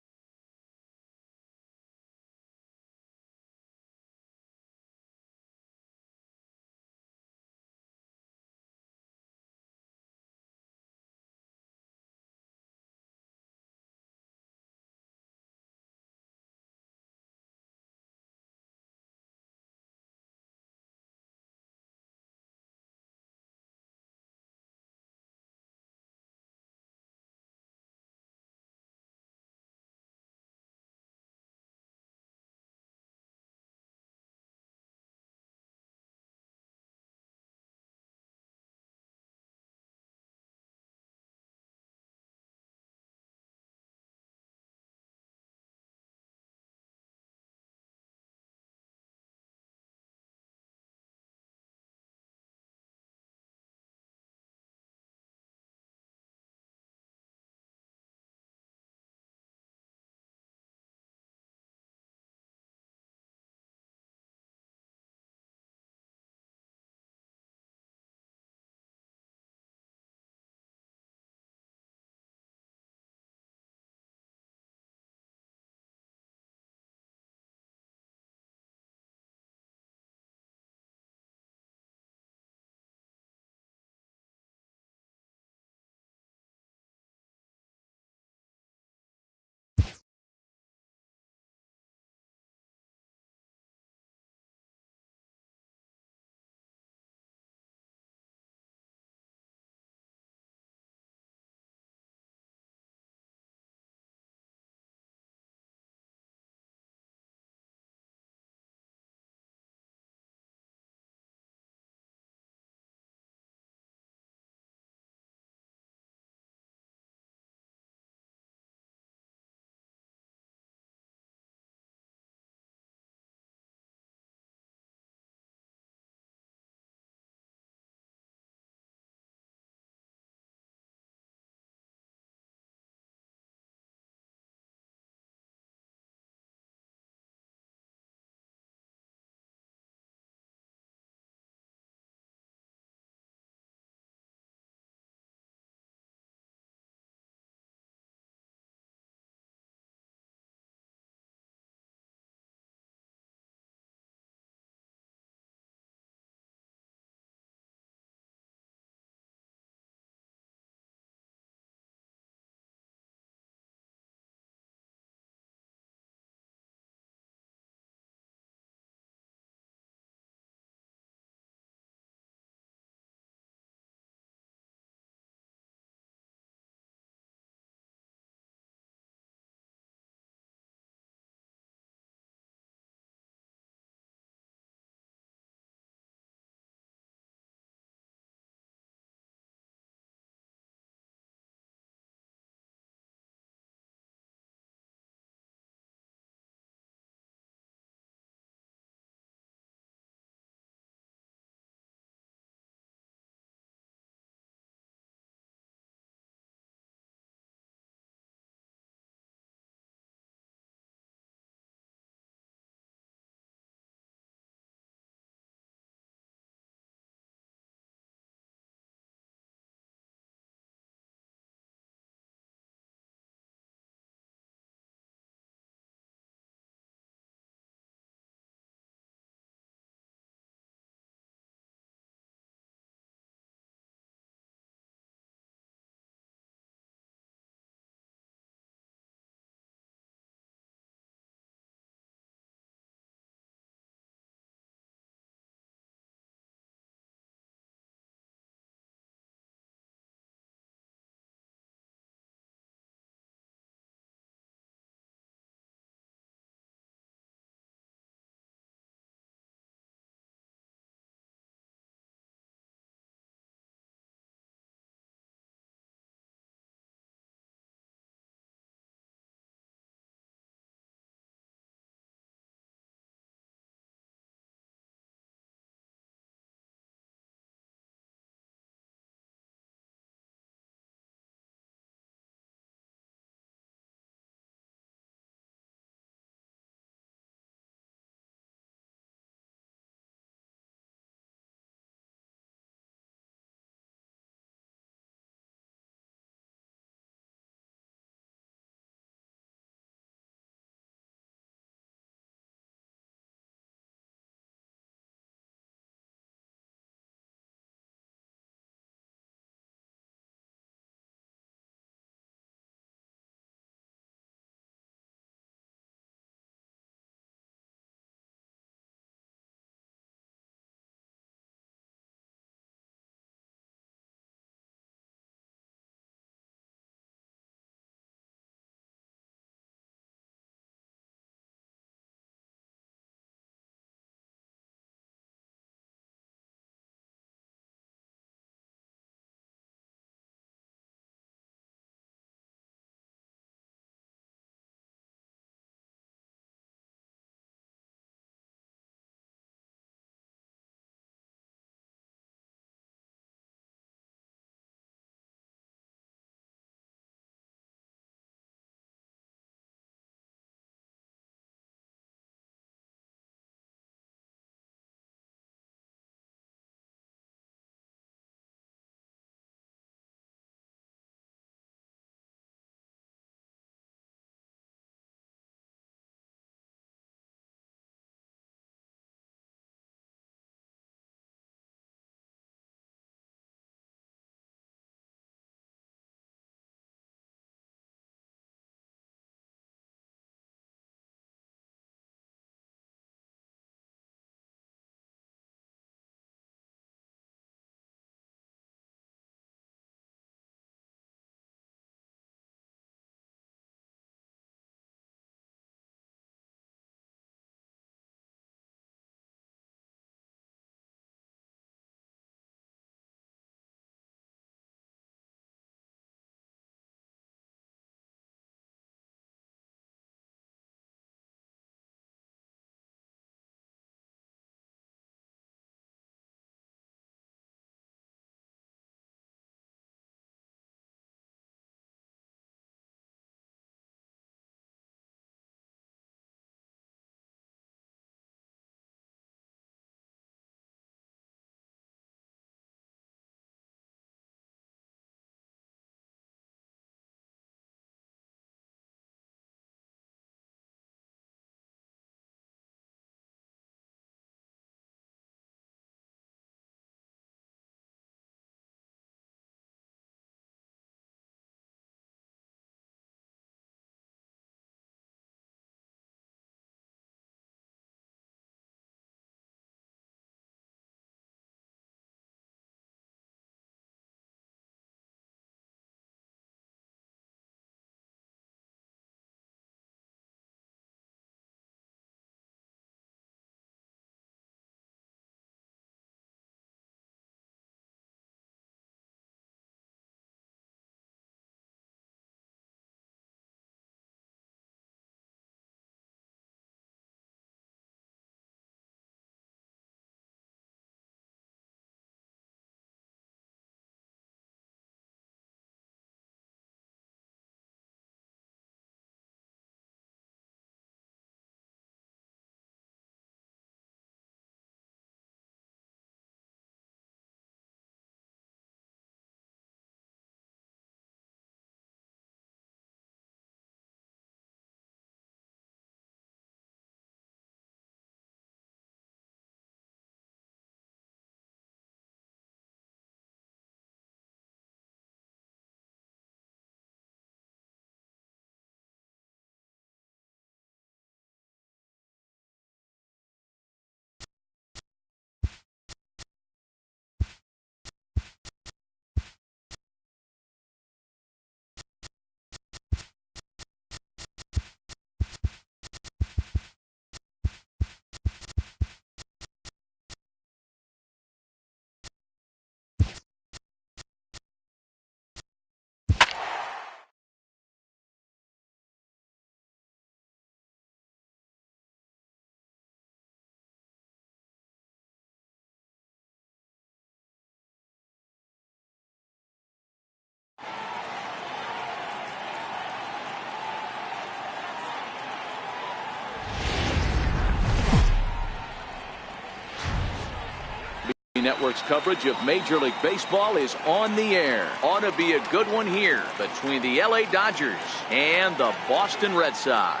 [SPEAKER 1] Network's coverage of Major League Baseball is on the air. Ought to be a good one here between the LA Dodgers and the Boston Red Sox.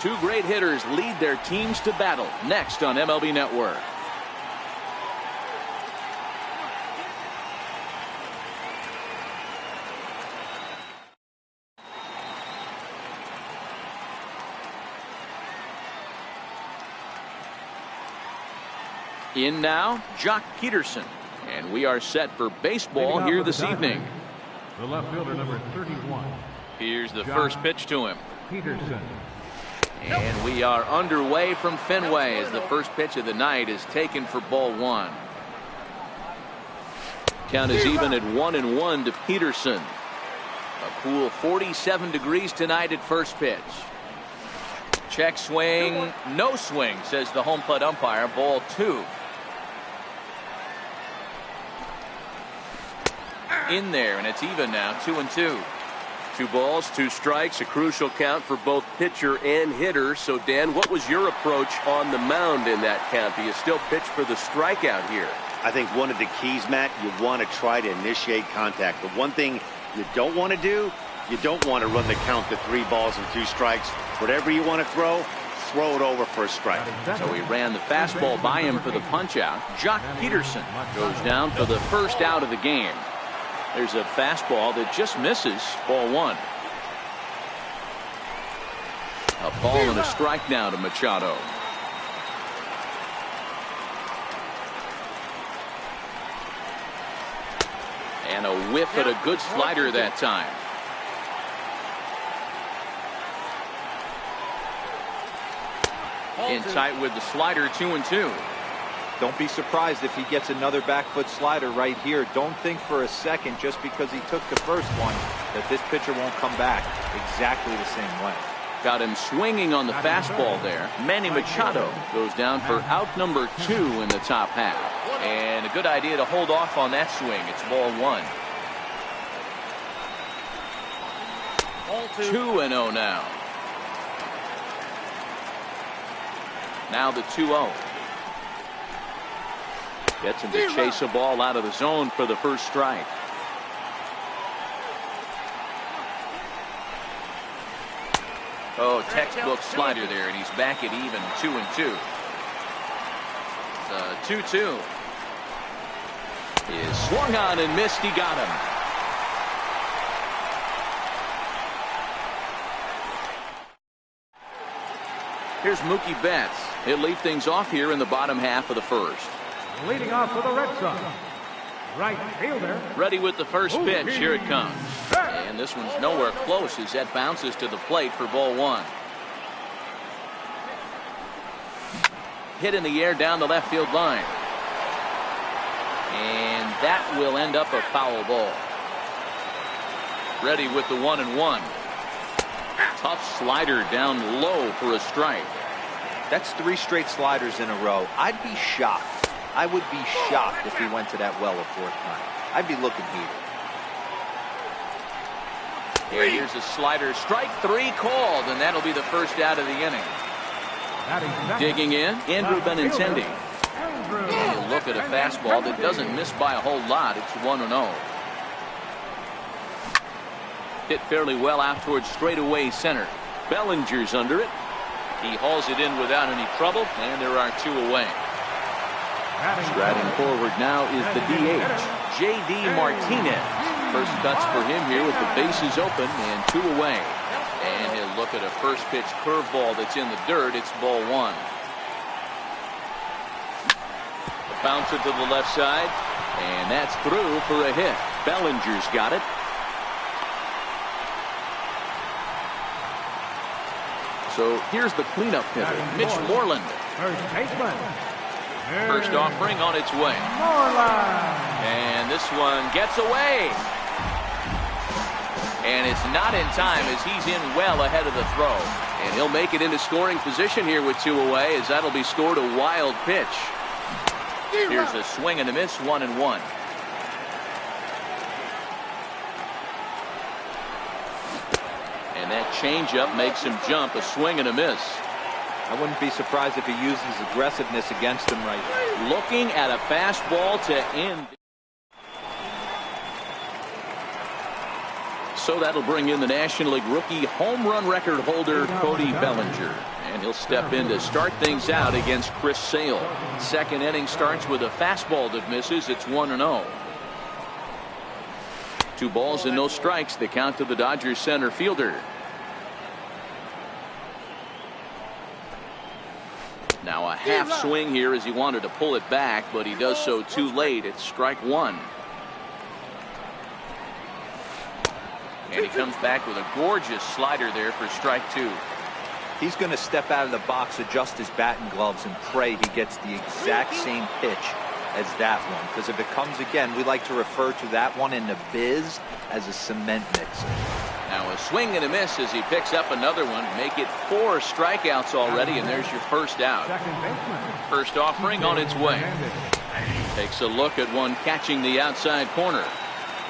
[SPEAKER 1] Two great hitters lead their teams to battle next on MLB Network. In now, Jock Peterson. And we are set for baseball here this evening.
[SPEAKER 2] The left fielder, number 31.
[SPEAKER 1] Here's the first pitch to him.
[SPEAKER 2] Peterson.
[SPEAKER 1] And we are underway from Fenway as the first pitch of the night is taken for ball one. Count is even at 1-1 to Peterson. A cool 47 degrees tonight at first pitch. Check swing, no swing, says the home plate umpire. Ball two. In there, and it's even now, 2-2. 2 balls, 2 strikes, a crucial count for both pitcher and hitter. So, Dan, what was your approach on the mound in that count? Do you still pitch for the strikeout here?
[SPEAKER 3] I think one of the keys, Matt, you want to try to initiate contact. The one thing you don't want to do, you don't want to run the count to 3 balls and 2 strikes. Whatever you want to throw it over for a strike.
[SPEAKER 1] So he ran the fastball by him for the punch out. Jock Peterson goes down for the first out of the game. There's a fastball that just misses, ball one. A ball and a strike now to Machado. And a whiff at a good slider that time. In tight with the slider, 2-2.
[SPEAKER 4] Don't be surprised if he gets another back foot slider right here. Don't think for a second just because he took the first one that this pitcher won't come back exactly the same way.
[SPEAKER 1] Got him swinging on the fastball there. Manny Machado goes down for out number 2 in the top half. And a good idea to hold off on that swing. It's ball one. 2-0 now. Now the 2-0. Gets him to chase a ball out of the zone for the first strike. Oh, textbook slider there, and he's back at even, 2-2. The 2-2 is swung on and missed. He got him. Here's Mookie Betts. He'll lead things off here in the bottom half of the first.
[SPEAKER 2] Leading off for the Red Sox, right fielder.
[SPEAKER 1] Ready with the first pitch. Here it comes. And this one's nowhere close as that bounces to the plate for ball one. Hit in the air down the left field line. And that will end up a foul ball. Ready with the 1-1. Tough slider down low for a strike.
[SPEAKER 4] That's 3 straight sliders in a row. I'd be shocked. I would be shocked if he went to that well a 4th time. I'd be looking heated.
[SPEAKER 1] Here's a slider. Strike 3 called, and that'll be the first out of the inning. Digging in, Andrew Benintendi. And you look at a fastball that doesn't miss by a whole lot. It's 1-0. Hit fairly well out towards straightaway center. Bellinger's under it. He hauls it in without any trouble, and there are 2 away. Striding forward now is the DH, J.D. Martinez. First cuts for him here with the bases open and 2 away. And he'll look at a first pitch curveball that's in the dirt. It's ball one. Bouncer to the left side, and that's through for a hit. Bellinger's got it. So here's the cleanup hitter, Mitch Moreland.
[SPEAKER 2] First baseman.
[SPEAKER 1] First offering on its way. And this one gets away. And it's not in time as he's in well ahead of the throw. And he'll make it into scoring position here with 2 away as that'll be scored a wild pitch. Here's a swing and a miss, 1-1. And that changeup makes him jump, a swing and a miss.
[SPEAKER 4] I wouldn't be surprised if he uses aggressiveness against him right now.
[SPEAKER 1] Looking at a fastball to end. So that'll bring in the National League rookie home run record holder Cody Bellinger. And he'll step in to start things out against Chris Sale. Second inning starts with a fastball that misses. It's 1-0. 2 balls and no strikes. The count to the Dodgers center fielder. Now a half swing here as he wanted to pull it back, but he does so too late. It's strike 1. And he comes back with a gorgeous slider there for strike 2.
[SPEAKER 4] He's going to step out of the box, adjust his bat and gloves, and pray he gets the exact same pitch as that one. Because if it comes again, we like to refer to that one in the biz as a cement mixer.
[SPEAKER 1] Now a swing and a miss as he picks up another one. Make it 4 strikeouts already, and there's your first out. First offering on its way. Takes a look at one catching the outside corner.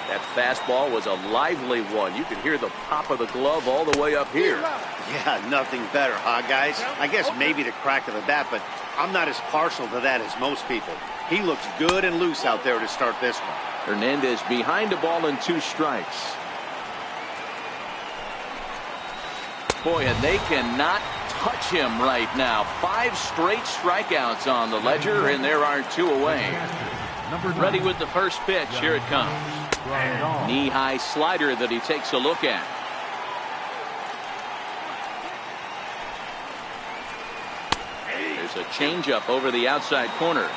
[SPEAKER 1] That fastball was a lively one. You could hear the pop of the glove all the way up here.
[SPEAKER 3] Yeah, nothing better, huh, guys? I guess maybe the crack of the bat, but I'm not as partial to that as most people. He looks good and loose out there to start this one.
[SPEAKER 1] Hernandez behind the ball and 2 strikes. Boy, and they cannot touch him right now. 5 straight strikeouts on the ledger, and there are 2 away. Ready with the first pitch. Here it comes. Knee-high slider that he takes a look at. There's a changeup over the outside corner.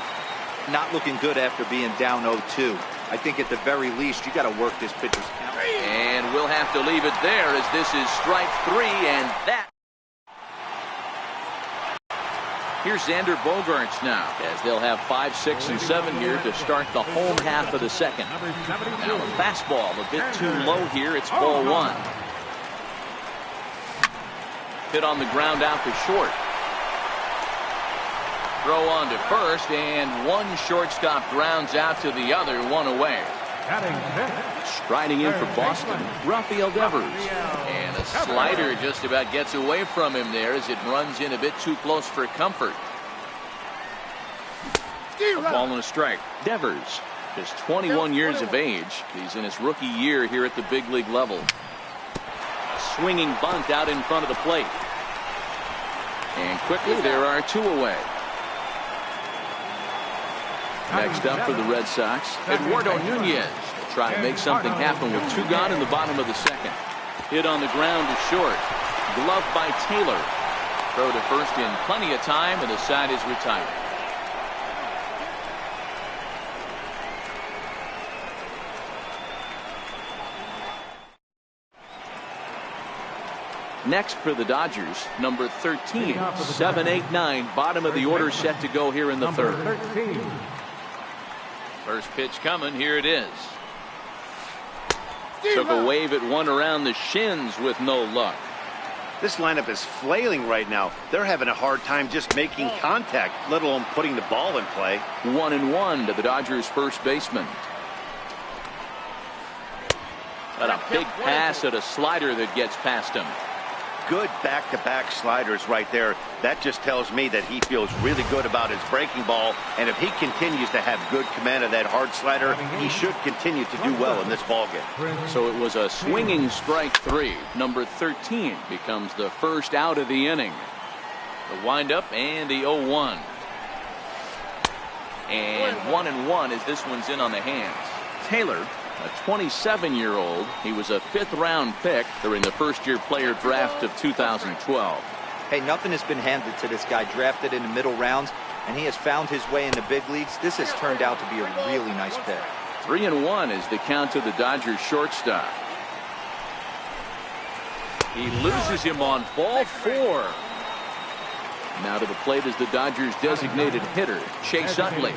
[SPEAKER 4] Not looking good after being down 0-2. I think at the very least you got to work this pitcher's count.
[SPEAKER 1] And we'll have to leave it there as this is strike 3, and that. Here's Xander Bogaerts now, as they'll have 5, 6, and 7 here to start the home half of the second. Now a fastball a bit too low here. It's ball 1. Hit on the ground out to short. Throw on to first, and one shortstop grounds out to the other, 1 away. Striding in for Boston, Rafael Devers. And a slider just about gets away from him there as it runs in a bit too close for comfort. A ball and a strike. Devers, just 21 years of age. He's in his rookie year here at the big league level. A swinging bunt out in front of the plate. And quickly there are 2 away. Next up for the Red Sox, Eduardo Nunez will try to make something happen with 2 gone in the bottom of the second. Hit on the ground to short. Glove by Taylor. Throw to first in plenty of time, and the side is retired. Next for the Dodgers, number 13, 7, 8, 9, bottom of the order set to go here in the third. First pitch coming. Here it is. Took a wave at one around the shins with no luck.
[SPEAKER 3] This lineup is flailing right now. They're having a hard time just making contact, let alone putting the ball in play.
[SPEAKER 1] 1-1 to the Dodgers first baseman. But a big pass at a slider that gets past him.
[SPEAKER 3] Good back-to-back sliders right there. That just tells me that he feels really good about his breaking ball, and if he continues to have good command of that hard slider, he should continue to do well in this ballgame.
[SPEAKER 1] So it was a swinging strike 3. Number 13 becomes the first out of the inning. The windup and the 0-1. And 1-1 as this one's in on the hands. Taylor, a 27-year-old. He was a 5th-round pick during the first-year player draft of 2012.
[SPEAKER 4] Hey, nothing has been handed to this guy. Drafted in the middle rounds, and he has found his way in the big leagues. This has turned out to be a really nice pick.
[SPEAKER 1] 3-1 is the count to the Dodgers shortstop. He loses him on ball 4. Now to the plate is the Dodgers designated hitter, Chase Utley.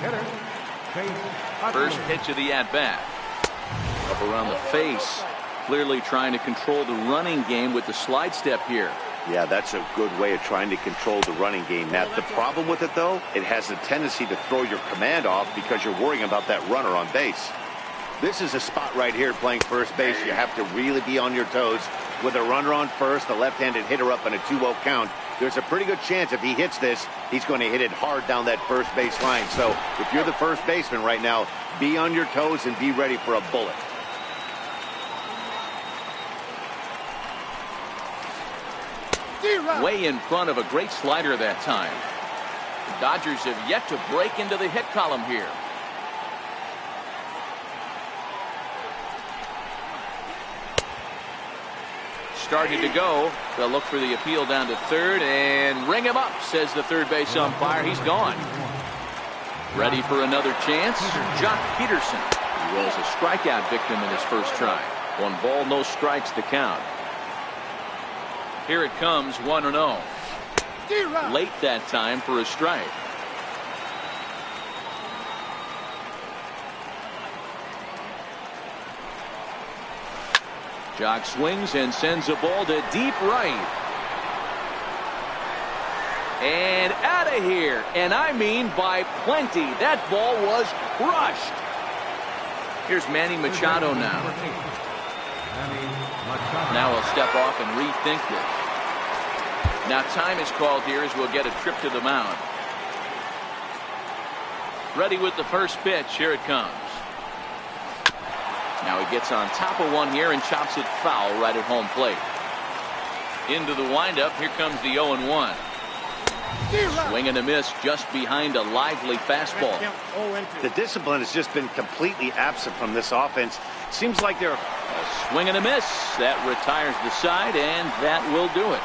[SPEAKER 1] First pitch of the at-bat. Up around the face, clearly trying to control the running game with the slide step here.
[SPEAKER 3] Yeah, that's a good way of trying to control the running game, Matt. The problem with it, though, it has a tendency to throw your command off because you're worrying about that runner on base. This is a spot right here playing first base. You have to really be on your toes. With a runner on first, the left-handed hitter up on a 2-0 count, there's a pretty good chance if he hits this, he's going to hit it hard down that first base line. So if you're the first baseman right now, be on your toes and be ready for a bullet.
[SPEAKER 1] Way in front of a great slider that time. The Dodgers have yet to break into the hit column here. Started to go. They'll look for the appeal down to third and ring him up, says the third base umpire. He's gone. Ready for another chance. Jock Peterson. He was a strikeout victim in his first try. 1 ball, no strikes to count. Here it comes, 1-0. Late that time for a strike. Jock swings and sends a ball to deep right. And out of here. And I mean by plenty. That ball was crushed. Here's Manny Machado now. Now he'll step off and rethink this. Now time is called here as we'll get a trip to the mound. Ready with the first pitch. Here it comes. Now he gets on top of one here and chops it foul right at home plate. Into the windup. Here comes the 0-1. Swing and a miss just behind a lively fastball.
[SPEAKER 3] The discipline has just been completely absent from this offense. Seems like they're
[SPEAKER 1] a swing and a miss. That retires the side, and that will do it.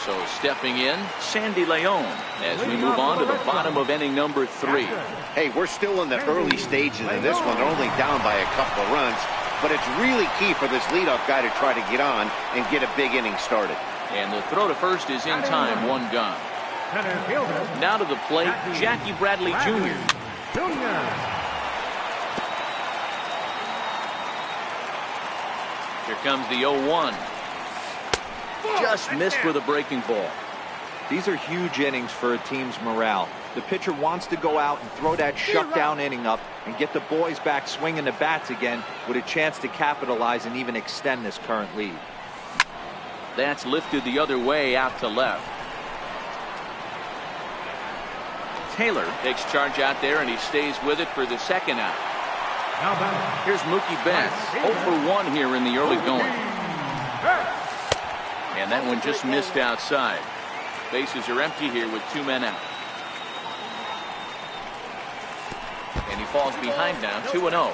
[SPEAKER 1] So stepping in, Sandy Leon as we move on to the bottom of inning number 3.
[SPEAKER 3] Hey, we're still in the early stages of this one. They're only down by a couple of runs, but it's really key for this leadoff guy to try to get on and get a big inning started.
[SPEAKER 1] And the throw to first is in time, 1 gone. Now to the plate, Jackie Bradley Jr. Here comes the 0-1. Just missed with a breaking ball.
[SPEAKER 4] These are huge innings for a team's morale. The pitcher wants to go out and throw that shutdown inning up and get the boys back swinging the bats again with a chance to capitalize and even extend this current lead.
[SPEAKER 1] That's lifted the other way out to left. Taylor takes charge out there and he stays with it for the second out. Here's Mookie Betts, 0 for 1 here in the early going. And that one just missed outside. Bases are empty here with 2 men out. And he falls behind now, 2-0.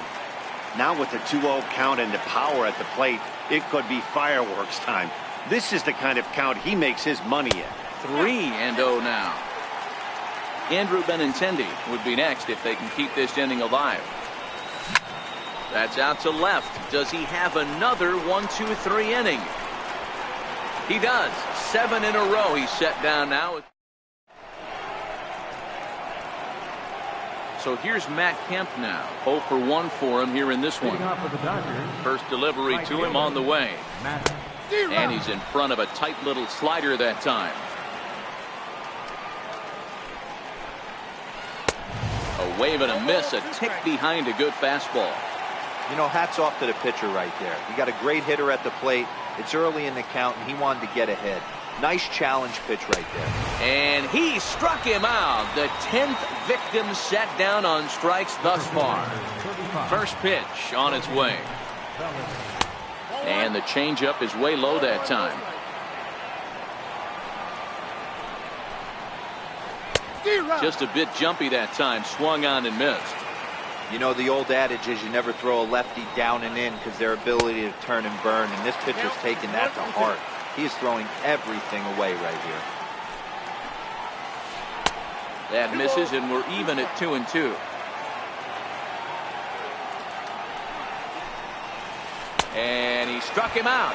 [SPEAKER 3] Now with the 2-0 count and the power at the plate, it could be fireworks time. This is the kind of count he makes his money in.
[SPEAKER 1] 3-0 now. Andrew Benintendi would be next if they can keep this inning alive. That's out to left. Does he have another 1-2-3 inning? He does. 7 in a row he's set down now. So here's Matt Kemp now. 0 for 1 for him here in this one. First delivery to him on the way. And he's in front of a tight little slider that time. A wave and a miss, a tick behind a good fastball.
[SPEAKER 4] You know, hats off to the pitcher right there. You got a great hitter at the plate. It's early in the count, and he wanted to get ahead. Nice challenge pitch right there.
[SPEAKER 1] And he struck him out. The 10th victim set down on strikes thus far. First pitch on its way. And the changeup is way low that time. Just a bit jumpy that time. Swung on and missed.
[SPEAKER 4] You know, the old adage is you never throw a lefty down and in because their ability to turn and burn, and this pitcher's taking that to heart. He is throwing everything away right here.
[SPEAKER 1] That misses, and we're even at 2-2. And he struck him out.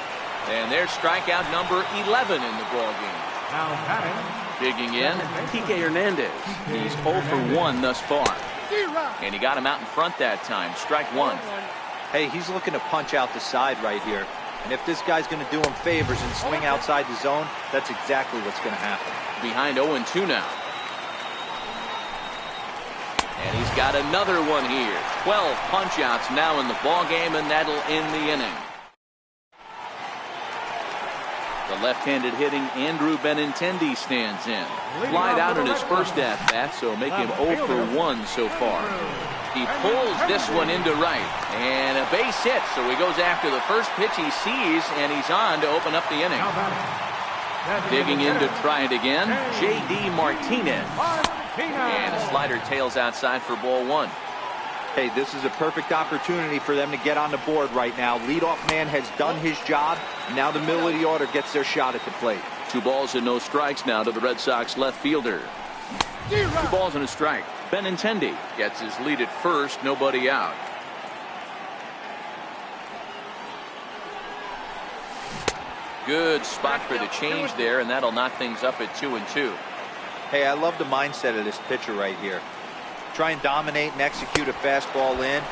[SPEAKER 1] And there's strikeout number 11 in the ball game. Digging in, Kike Hernandez. He's 0 for 1 thus far. And he got him out in front that time. Strike 1.
[SPEAKER 4] Hey, he's looking to punch out the side right here. And if this guy's going to do him favors and swing outside the zone, that's exactly what's going to happen.
[SPEAKER 1] Behind 0-2 now. And he's got another one here. 12 punch outs now in the ball game, and that'll end the inning. The left-handed hitting Andrew Benintendi stands in. Flied out in his first at-bat, so make him 0 for 1 so far. He pulls this one into right, and a base hit, so he goes after the first pitch he sees, and he's on to open up the inning. Digging in to try it again, J.D. Martinez. And a slider tails outside for ball 1.
[SPEAKER 4] Hey, this is a perfect opportunity for them to get on the board right now. Leadoff man has done his job. Now the middle of the order gets their shot at the plate.
[SPEAKER 1] 2 balls and no strikes now to the Red Sox left fielder. 2 balls and a strike. Benintendi gets his lead at first, nobody out. Good spot for the change there, and that'll knock things up at 2-2.
[SPEAKER 4] Hey, I love the mindset of this pitcher right here. Try and dominate and execute a fastball in,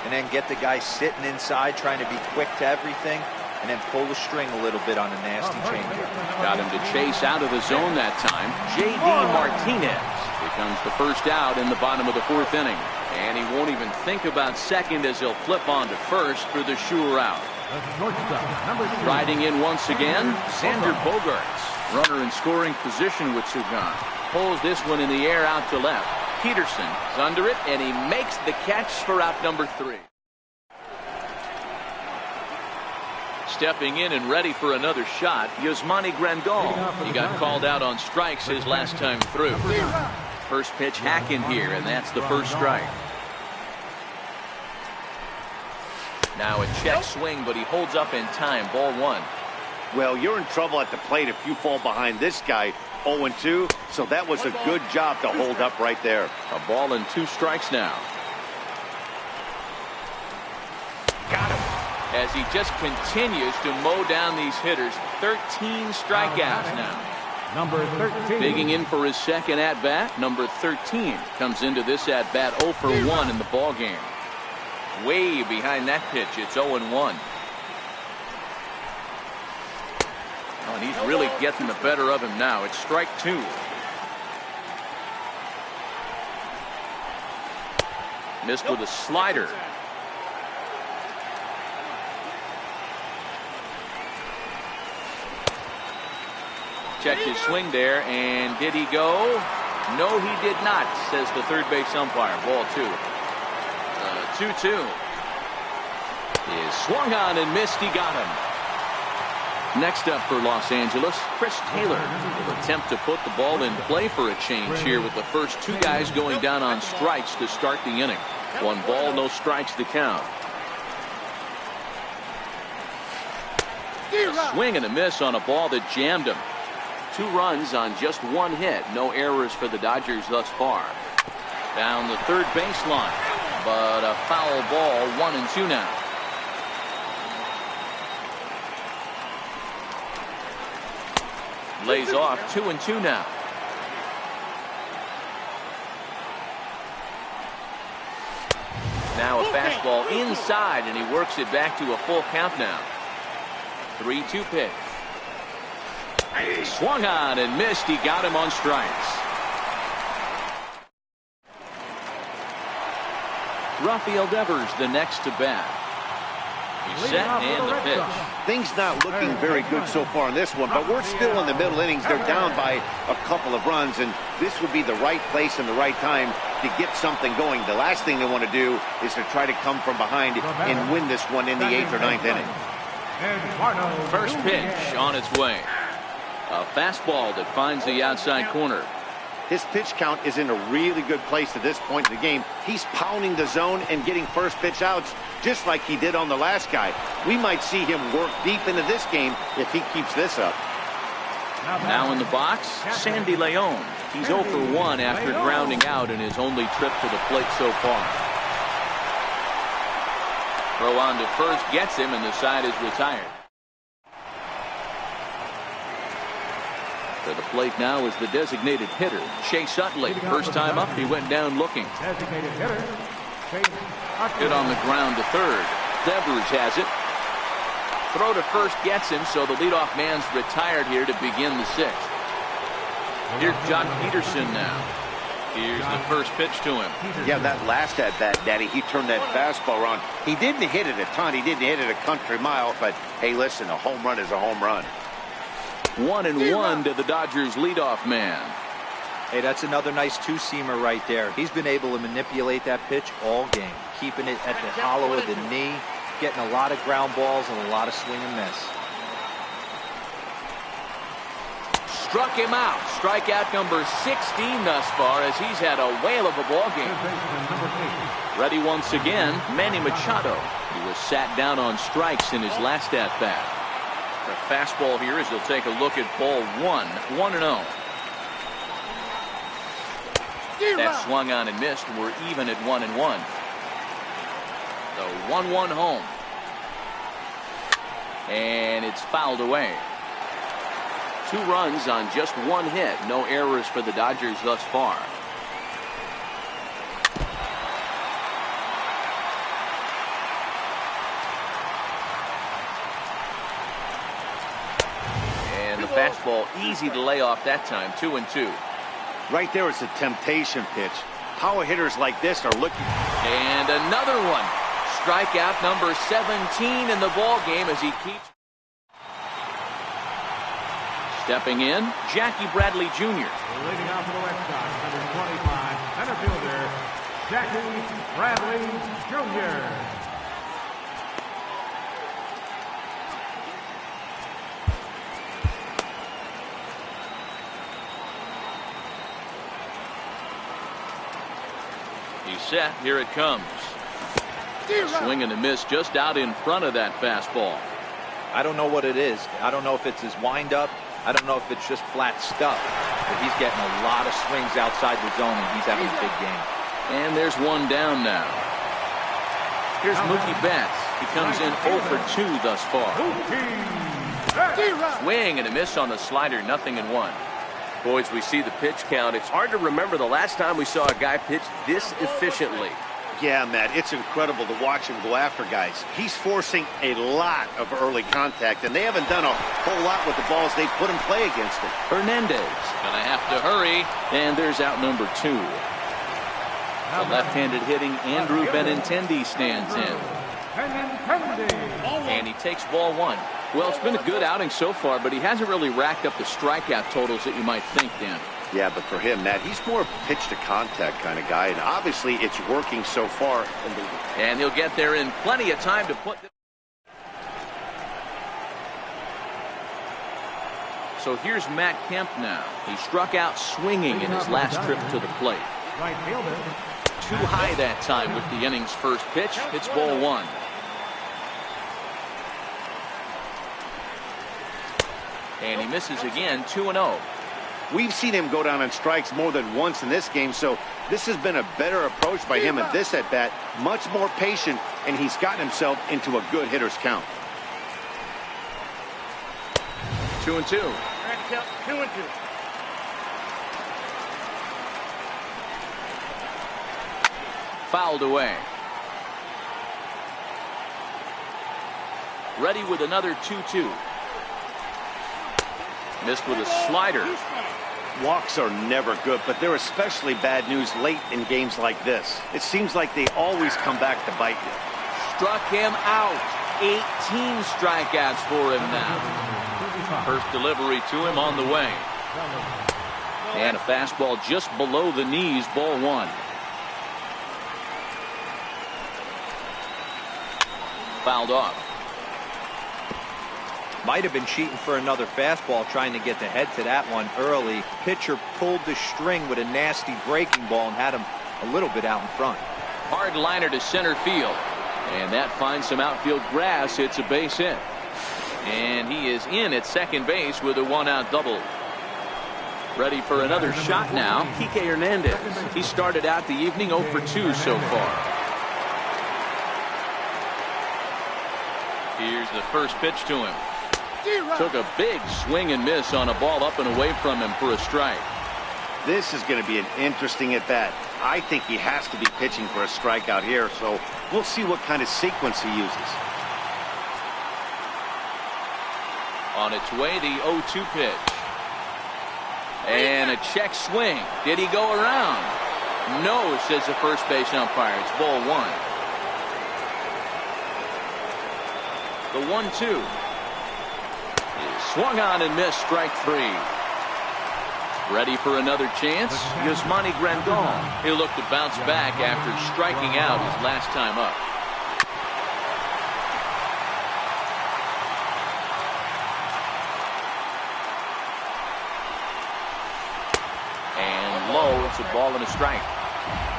[SPEAKER 4] and then get the guy sitting inside trying to be quick to everything, and then pull the string a little bit on a nasty changeup.
[SPEAKER 1] Got him to chase out of the zone that time. J.D. Martinez becomes the first out in the bottom of the 4th inning. And he won't even think about second as he'll flip on to first for the sure out. Riding in once again, Xander Bogaerts. Runner in scoring position with 2 gone. Pulls this one in the air out to left. Peterson is under it, and he makes the catch for out number 3. Stepping in and ready for another shot, Yasmani Grandal. He got called out on strikes his last time through. First pitch hack in here, and that's the first strike. Now a check swing, but he holds up in time. Ball 1.
[SPEAKER 3] Well, you're in trouble at the plate if you fall behind this guy 0-2, so that was a good job to hold up right there.
[SPEAKER 1] A ball and 2 strikes now. Got him. As he just continues to mow down these hitters. 13 strikeouts now.
[SPEAKER 2] Number 13.
[SPEAKER 1] Digging in for his second at-bat. Number 13 comes into this at-bat 0 for 1 in the ball game. Way behind that pitch. It's 0-1. Oh, and he's really getting the better of him now. It's strike 2. Missed with a slider. Checked his swing there, and did he go? No, he did not, says the third base umpire. Ball 2. 2-2. Is swung on and missed. He got him. Next up for Los Angeles, Chris Taylor will attempt to put the ball in play for a change here with the first 2 guys going down on strikes to start the inning. 1 ball, no strikes to count. A swing and a miss on a ball that jammed him. 2 runs on just 1 hit. No errors for the Dodgers thus far. Down the third baseline, but a foul ball. 1-2 now. Lays off. 2-2 now. Now a fastball inside, and he works it back to a full count now. 3-2 pitch. Swung on and missed. He got him on strikes. Rafael Devers the next to bat. He's set and the pitch.
[SPEAKER 3] Things not looking very good so far in this one, but we're still in the middle innings. They're down by a couple of runs, and this would be the right place and the right time to get something going. The last thing they want to do is to try to come from behind and win this one in the 8th or 9th inning.
[SPEAKER 1] First pitch on its way. A fastball that finds the outside corner.
[SPEAKER 3] His pitch count is in a really good place at this point in the game. He's pounding the zone and getting first pitch outs just like he did on the last guy. We might see him work deep into this game if he keeps this up.
[SPEAKER 1] Now in the box, Sandy Leon. He's 0 for 1 after grounding out in his only trip to the plate so far. Throw on to first gets him, and the side is retired. To the plate now is the designated hitter, Chase Utley. First time up, he went down looking. Hit on the ground to third. Devers has it. Throw to first gets him, so the leadoff man's retired here to begin the 6th. Here's John Peterson now. Here's the first pitch to him.
[SPEAKER 3] Yeah, that last at bat, Daddy, he turned that fastball around. He didn't hit it a ton. He didn't hit it a country mile, but hey, listen, a home run is a home run.
[SPEAKER 1] 1-1 to the Dodgers leadoff man.
[SPEAKER 4] Hey, that's another nice two-seamer right there. He's been able to manipulate that pitch all game, keeping it at the hollow of the knee, getting a lot of ground balls and a lot of swing and miss.
[SPEAKER 1] Struck him out. Strikeout number 16 thus far as he's had a whale of a ball game. Ready once again, Manny Machado. He was sat down on strikes in his last at-bat. The fastball here as he'll take a look at ball 1, 1-0. That swung on and missed. We're even at 1-1. The 1-1 home. And it's fouled away. 2 runs on just 1 hit. No errors for the Dodgers thus far. And the fastball easy to lay off that time. 2-2.
[SPEAKER 3] Right there, it's a temptation pitch. Power hitters like this are looking.
[SPEAKER 1] And another one. Strikeout number 17 in the ball game as he keeps. Stepping in, Jackie Bradley Jr.
[SPEAKER 2] Leading out for the Red Sox, number 25, center fielder, Jackie Bradley Jr.
[SPEAKER 1] He's set. Here it comes. A swing and a miss just out in front of that fastball.
[SPEAKER 4] I don't know what it is. I don't know if it's his windup. I don't know if it's just flat stuff. But he's getting a lot of swings outside the zone, and he's having a big game.
[SPEAKER 1] And there's one down now. Here's Mookie Betts. He comes in 0 for 2 thus far. Swing and a miss on the slider. 0-1. Boys, we see the pitch count. It's hard to remember the last time we saw a guy pitch this efficiently.
[SPEAKER 3] Yeah, Matt, it's incredible to watch him go after guys. He's forcing a lot of early contact, and they haven't done a whole lot with the balls they've put in play against him.
[SPEAKER 1] Hernandez gonna have to hurry, and there's out number 2. The left-handed hitting Andrew Benintendi stands in. And he takes ball 1. Well, it's been a good outing so far, but he hasn't really racked up the strikeout totals that you might think, Dan.
[SPEAKER 3] Yeah, but for him, Matt, he's more pitch-to-contact kind of guy, and obviously it's working so far.
[SPEAKER 1] And he'll get there in plenty of time to put. So here's Matt Kemp now. He struck out swinging in his last trip to the plate. Too high that time with the inning's first pitch. It's ball 1. And he misses again. 2-0.
[SPEAKER 3] We've seen him go down on strikes more than once in this game, so this has been a better approach by him at this at-bat. Much more patient, and he's gotten himself into a good hitter's count.
[SPEAKER 1] 2-2.
[SPEAKER 5] 2-2.
[SPEAKER 1] Fouled away. Ready with another 2-2. Missed with a slider.
[SPEAKER 3] Walks are never good, but they're especially bad news late in games like this. It seems like they always come back to bite you.
[SPEAKER 1] Struck him out. 18 strikeouts for him now. First delivery to him on the way. And a fastball just below the knees, ball 1. Fouled off.
[SPEAKER 4] Might have been cheating for another fastball, trying to get the head to that one early. Pitcher pulled the string with a nasty breaking ball and had him a little bit out in front.
[SPEAKER 1] Hard liner to center field. And that finds some outfield grass. It's a base hit. And he is in at second base with a 1-out double. Ready for another shot now. Kike Hernandez. He started out the evening 0 for 2 so far. Here's the first pitch to him. Took a big swing and miss on a ball up and away from him for a strike.
[SPEAKER 3] This is going to be an interesting at-bat. I think he has to be pitching for a strikeout here, so we'll see what kind of sequence he uses.
[SPEAKER 1] On its way, the 0-2 pitch. And a check swing. Did he go around? No, says the first base umpire. It's ball 1. The 1-2 is Swung on and missed, strike 3. Ready for another chance? Yasmani Grandal. He'll look to bounce back after striking out his last time up. And low, it's a ball and a strike.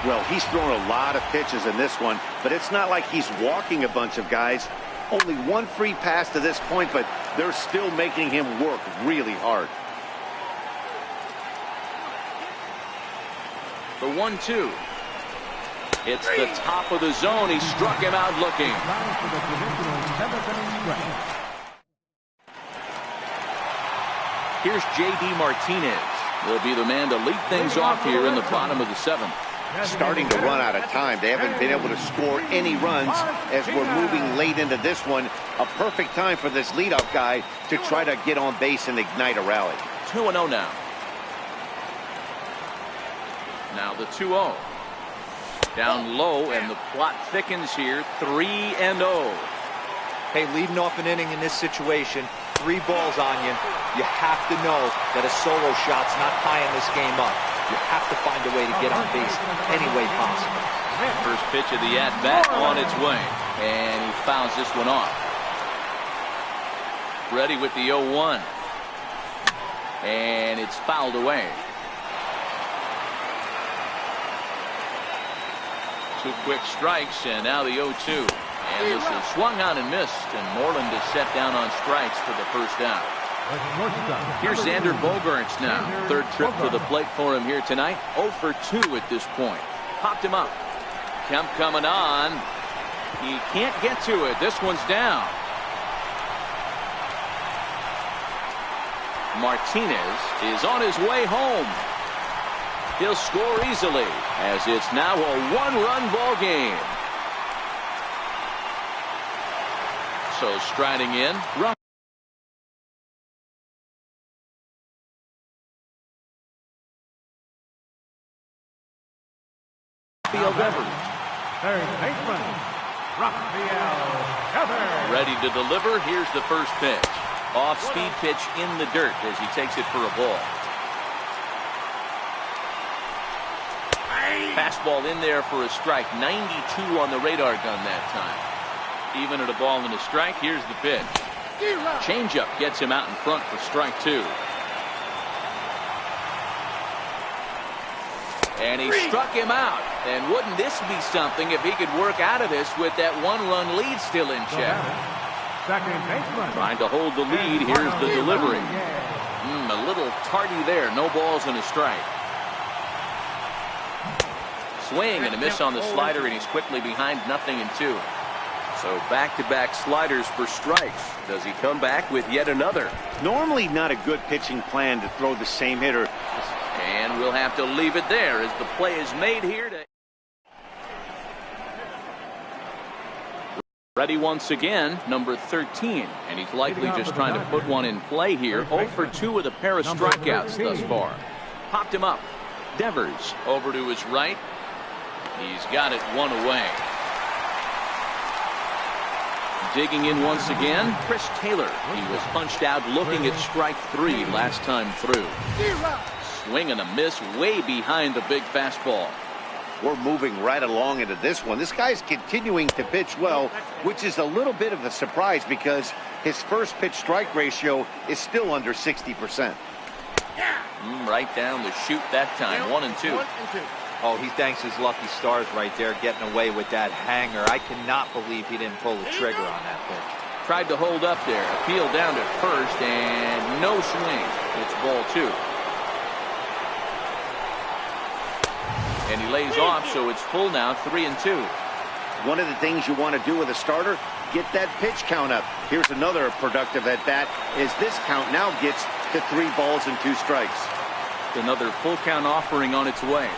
[SPEAKER 3] Well, he's thrown a lot of pitches in this one, but it's not like he's walking a bunch of guys. Only one free pass to this point, but they're still making him work really hard.
[SPEAKER 1] The 1-2. It's the top of the zone. He struck him out looking. Here's J.D. Martinez. He'll be the man to lead things off here in the bottom of the 7th.
[SPEAKER 3] Starting to run out of time. They haven't been able to score any runs as we're moving late into this one. A perfect time for this leadoff guy to try to get on base and ignite a rally.
[SPEAKER 1] 2-0 now. Now the 2-0. Down low, and the plot thickens here. 3-0.
[SPEAKER 4] Hey, leading off an inning in this situation, 3 balls on you. You have to know that a solo shot's not tying this game up. You have to find a way to get on base any way possible.
[SPEAKER 1] First pitch of the at-bat on its way. And he fouls this one off. Ready with the 0-1. And it's fouled away. 2 quick strikes, and now the 0-2. And this is swung on and missed, and Moreland is set down on strikes for the first out. Here's Xander Bogaerts now. 3rd trip to the plate for him here tonight. 0 for 2 at this point. Popped him up. Kemp coming on. He can't get to it. This one's down. Martinez is on his way home. He'll score easily, as it's now a 1-run ball game. So striding in. Rafael Devers.
[SPEAKER 2] Third baseman, Rafael Devers.
[SPEAKER 1] Ready to deliver. Here's the first pitch. Off-speed pitch in the dirt as he takes it for a ball. Fastball in there for a strike. 92 on the radar gun that time. Even at a ball and a strike, here's the pitch. Changeup gets him out in front for strike 2. And he struck him out. And wouldn't this be something if he could work out of this with that 1-run lead still in check?
[SPEAKER 2] Second baseman.
[SPEAKER 1] Trying to hold the lead. Here's the delivery. A little tardy there. No balls and a strike. Swing and a miss on the slider, and he's quickly behind 0-2. So back-to-back sliders for strikes. Does he come back with yet another?
[SPEAKER 3] Normally not a good pitching plan to throw the same hitter.
[SPEAKER 1] And we'll have to leave it there as the play is made here. Ready once again, number 13. And he's likely just trying to put one in play here. 0 for 2 with a pair of strikeouts thus far. Popped him up. Devers over to his right. He's got it 1 away. Digging in once again, Chris Taylor. He was punched out looking at strike 3 last time through. Swing and a miss way behind the big fastball.
[SPEAKER 3] We're moving right along into this one. This guy's continuing to pitch well, which is a little bit of a surprise because his first pitch strike ratio is still under 60%.
[SPEAKER 1] Right down the chute that time. 1-2.
[SPEAKER 4] Oh, he thanks his lucky stars right there, getting away with that hanger. I cannot believe he didn't pull the trigger on that pitch.
[SPEAKER 1] Tried to hold up there. Appeal down to first, and no swing. It's ball 2. And he lays off, so it's full now, 3-2.
[SPEAKER 3] One of the things you want to do with a starter, get that pitch count up. Here's another productive at bat as this count now gets to 3 balls and 2 strikes.
[SPEAKER 1] Another full count offering on its way.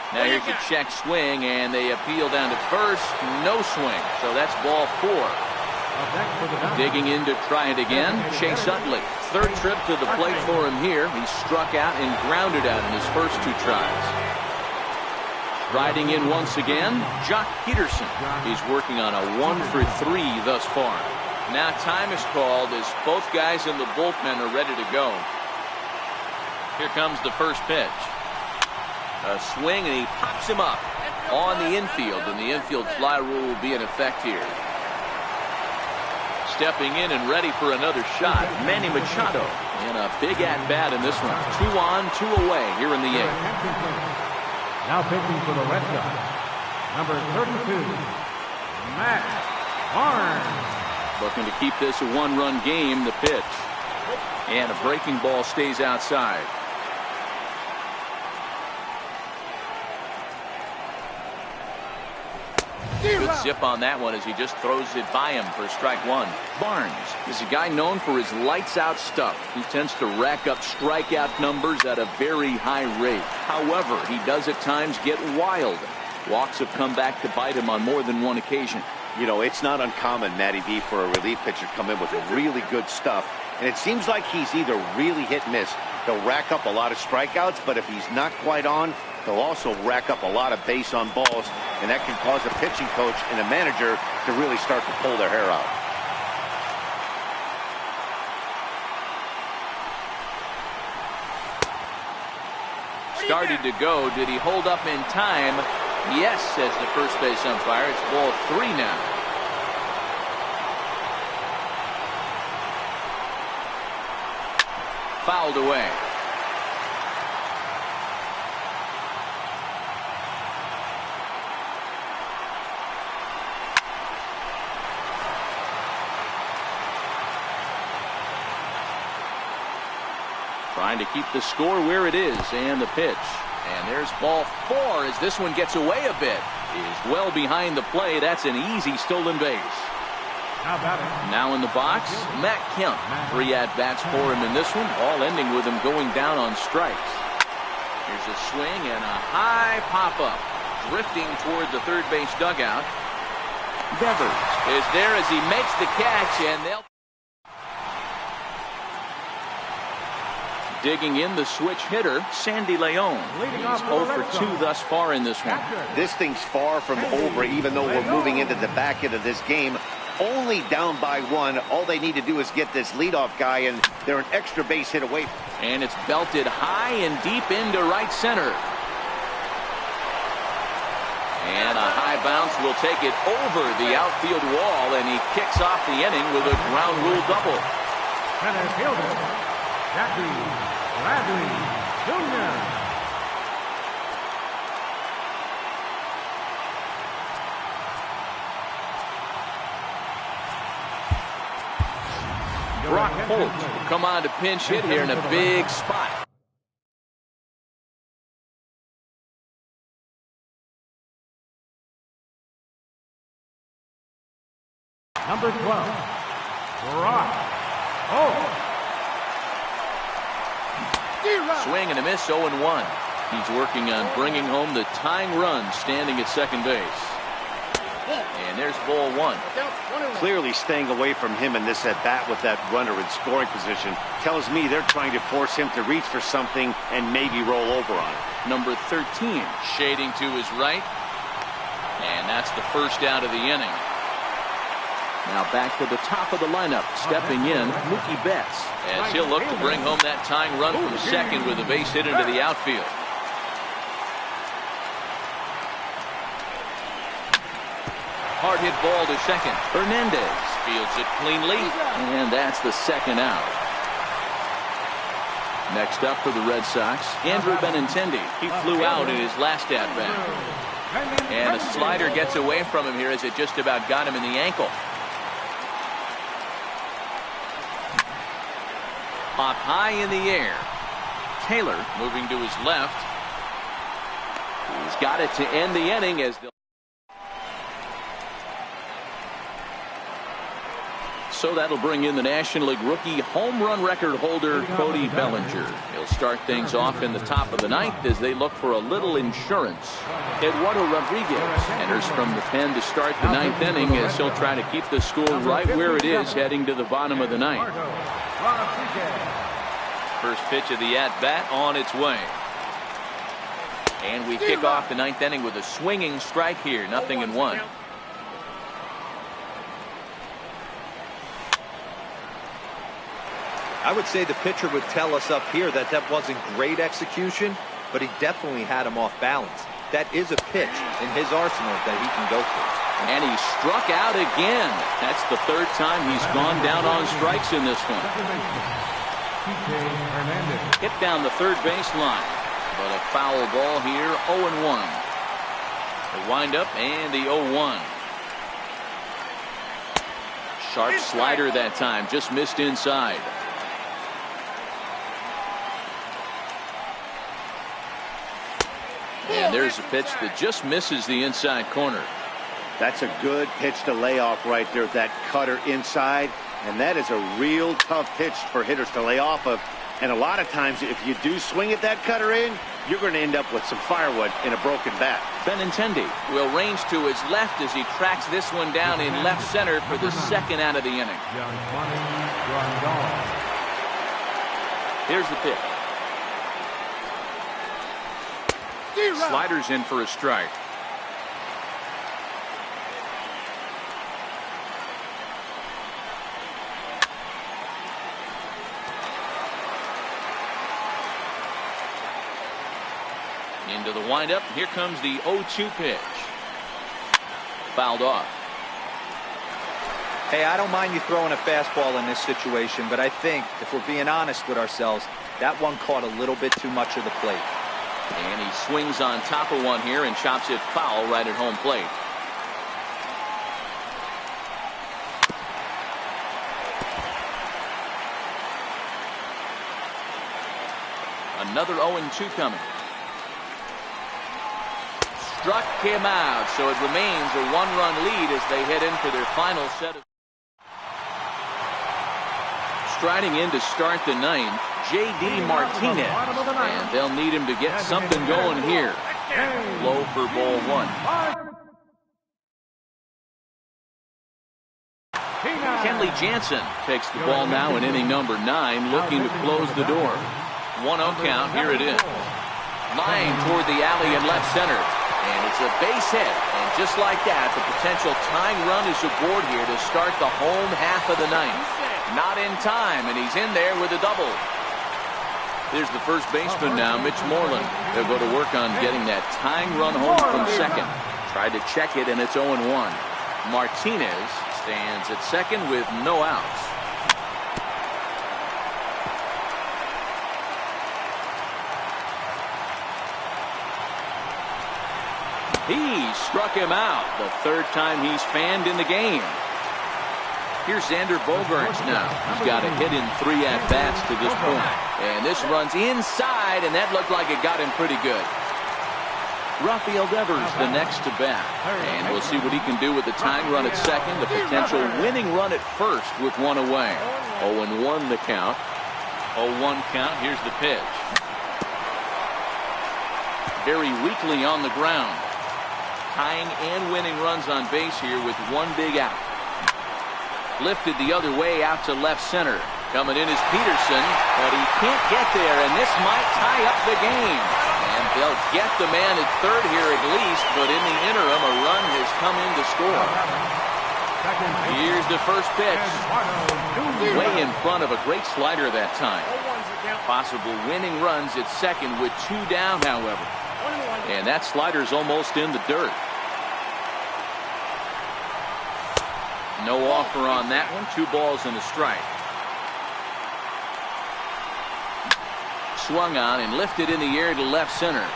[SPEAKER 1] Now here's a check swing, and they appeal down to first. No swing, so that's ball 4. Digging in to try it again, Chase Utley. 3rd trip to the plate for him here. He struck out and grounded out in his first 2 tries. Riding in once again, Jock Peterson. He's working on a 1 for 3 thus far. Now time is called as both guys in the bullpen are ready to go. Here comes the first pitch. A swing, and he pops him up on the infield, and the infield fly rule will be in effect here. Stepping in and ready for another shot, Manny Machado. And a big at-bat in this one. 2 on, 2 away here in the 8th.
[SPEAKER 2] Now pitching for the Red Sox, number 32, Matt Barnes.
[SPEAKER 1] Looking to keep this a 1-run game. The pitch. And a breaking ball stays outside. Good zip on that one as he just throws it by him for strike 1. Barnes is a guy known for his lights-out stuff. He tends to rack up strikeout numbers at a very high rate. However, he does at times get wild. Walks have come back to bite him on more than one occasion.
[SPEAKER 3] You know, it's not uncommon, Matty V, for a relief pitcher to come in with really good stuff. And it seems like he's either really hit and miss. He'll rack up a lot of strikeouts, but if he's not quite on, he'll also rack up a lot of base on balls, and that can cause a pitching coach and a manager to really start to pull their hair out.
[SPEAKER 1] Started to go. Did he hold up in time? Yes, says the first base umpire. It's ball 3 now. Fouled away. Trying to keep the score where it is, and the pitch. And there's ball 4 as this one gets away a bit. Is well behind the play. That's an easy stolen base. Now in the box, Matt Kemp. 3 at-bats for him in this one, all ending with him going down on strikes. Here's a swing and a high pop-up. Drifting toward the third base dugout. Devers is there as he makes the catch, and they'll... Digging in the switch hitter, Sandy Leon. He's 0 for 2 thus far in this one.
[SPEAKER 3] This thing's far from over, even though we're moving into the back end of this game. Only down by 1. All they need to do is get this leadoff guy, and they're an extra base hit away.
[SPEAKER 1] And it's belted high and deep into right center. And a high bounce will take it over the outfield wall, and he kicks off the inning with a ground rule double.
[SPEAKER 2] Center fielder, Jackie Bradley Jr.
[SPEAKER 1] Brock Holt will come on to pinch hit here in a big spot.
[SPEAKER 2] Number 12, Brock Holt.
[SPEAKER 1] Swing and a miss, 0-1. He's working on bringing home the tying run, standing at second base. And there's ball 1.
[SPEAKER 3] Clearly staying away from him in this at-bat with that runner in scoring position tells me they're trying to force him to reach for something and maybe roll over on it.
[SPEAKER 1] Number 13 shading to his right. And that's the first out of the inning. Now back to the top of the lineup, stepping in, Mookie Betts, as he'll look to bring home that tying run from second with a base hit into the outfield. Hard hit ball to second. Hernandez fields it cleanly, and that's the second out. Next up for the Red Sox, Andrew Benintendi. He flew out in his last at-bat. And a slider gets away from him here as it just about got him in the ankle. Pop high in the air. Taylor moving to his left. He's got it to end the inning as they'll... So that'll bring in the National League rookie home run record holder Cody Bellinger. He'll start things off in the top of the 9th as they look for a little insurance. Eduardo Rodriguez enters from the pen to start the 9th inning as he'll try to keep the score right where it is heading to the bottom of the 9th. First pitch of the at-bat on its way. And we kick off the 9th inning with a swinging strike here, 0-1.
[SPEAKER 4] I would say the pitcher would tell us up here that that wasn't great execution, but he definitely had him off balance. That is a pitch in his arsenal that he can go for.
[SPEAKER 1] And he struck out again. That's the third time he's gone down on strikes in this one. Hit down the third baseline. But a foul ball here, 0-1. The windup and the 0-1. Sharp slider that time, just missed inside. And there's a pitch that just misses the inside corner.
[SPEAKER 3] That's a good pitch to lay off right there, that cutter inside. And that is a real tough pitch for hitters to lay off of. And a lot of times, if you do swing at that cutter in, you're going to end up with some firewood in a broken bat.
[SPEAKER 1] Benintendi will range to his left as he tracks this one down in left center for the second out of the inning. Here's the pitch. Sliders in for a strike. Into the windup. Here comes the 0-2 pitch. Fouled off.
[SPEAKER 4] Hey, I don't mind you throwing a fastball in this situation, but I think if we're being honest with ourselves, that one caught a little bit too much of the plate.
[SPEAKER 1] And he swings on top of one here and chops it foul right at home plate. Another 0-2 coming. Struck him out, so it remains a one-run lead as they head into their final set of. Striding in to start the ninth, J.D. Martinez, and they'll need him to get something going here. Low for ball one. Kenley Jansen takes the ball now in inning number 9, looking to close the door. 1-0 count, here it is. Line toward the alley in left center. And it's a base hit. And just like that, the potential tying run is aboard here to start the home half of the ninth. Not in time, and he's in there with a double. Here's the first baseman now, Mitch Moreland. They'll go to work on getting that tying run home from second. Tried to check it, and it's 0-1. Martinez stands at second with no outs. He struck him out, the third time he's fanned in the game. Here's Xander Bogaerts now. He's got a hit in 3 at-bats to this point. And this runs inside, and that looked like it got him pretty good. Rafael Devers the next to bat. And we'll see what he can do with the tying run at second, the potential winning run at first with one away. 0-1 the count. 0-1 count. Here's the pitch. Very weakly on the ground. Tying and winning runs on base here with one big out. Lifted the other way out to left center. Coming in is Peterson, but he can't get there, and this might tie up the game. And they'll get the man at third here at least, but in the interim, a run has come in to score. Here's the first pitch. Way in front of a great slider that time. Possible winning runs at second with 2 down, however. And that slider's almost in the dirt. No offer on that one. 2 balls and a strike. Swung on and lifted in the air to left center.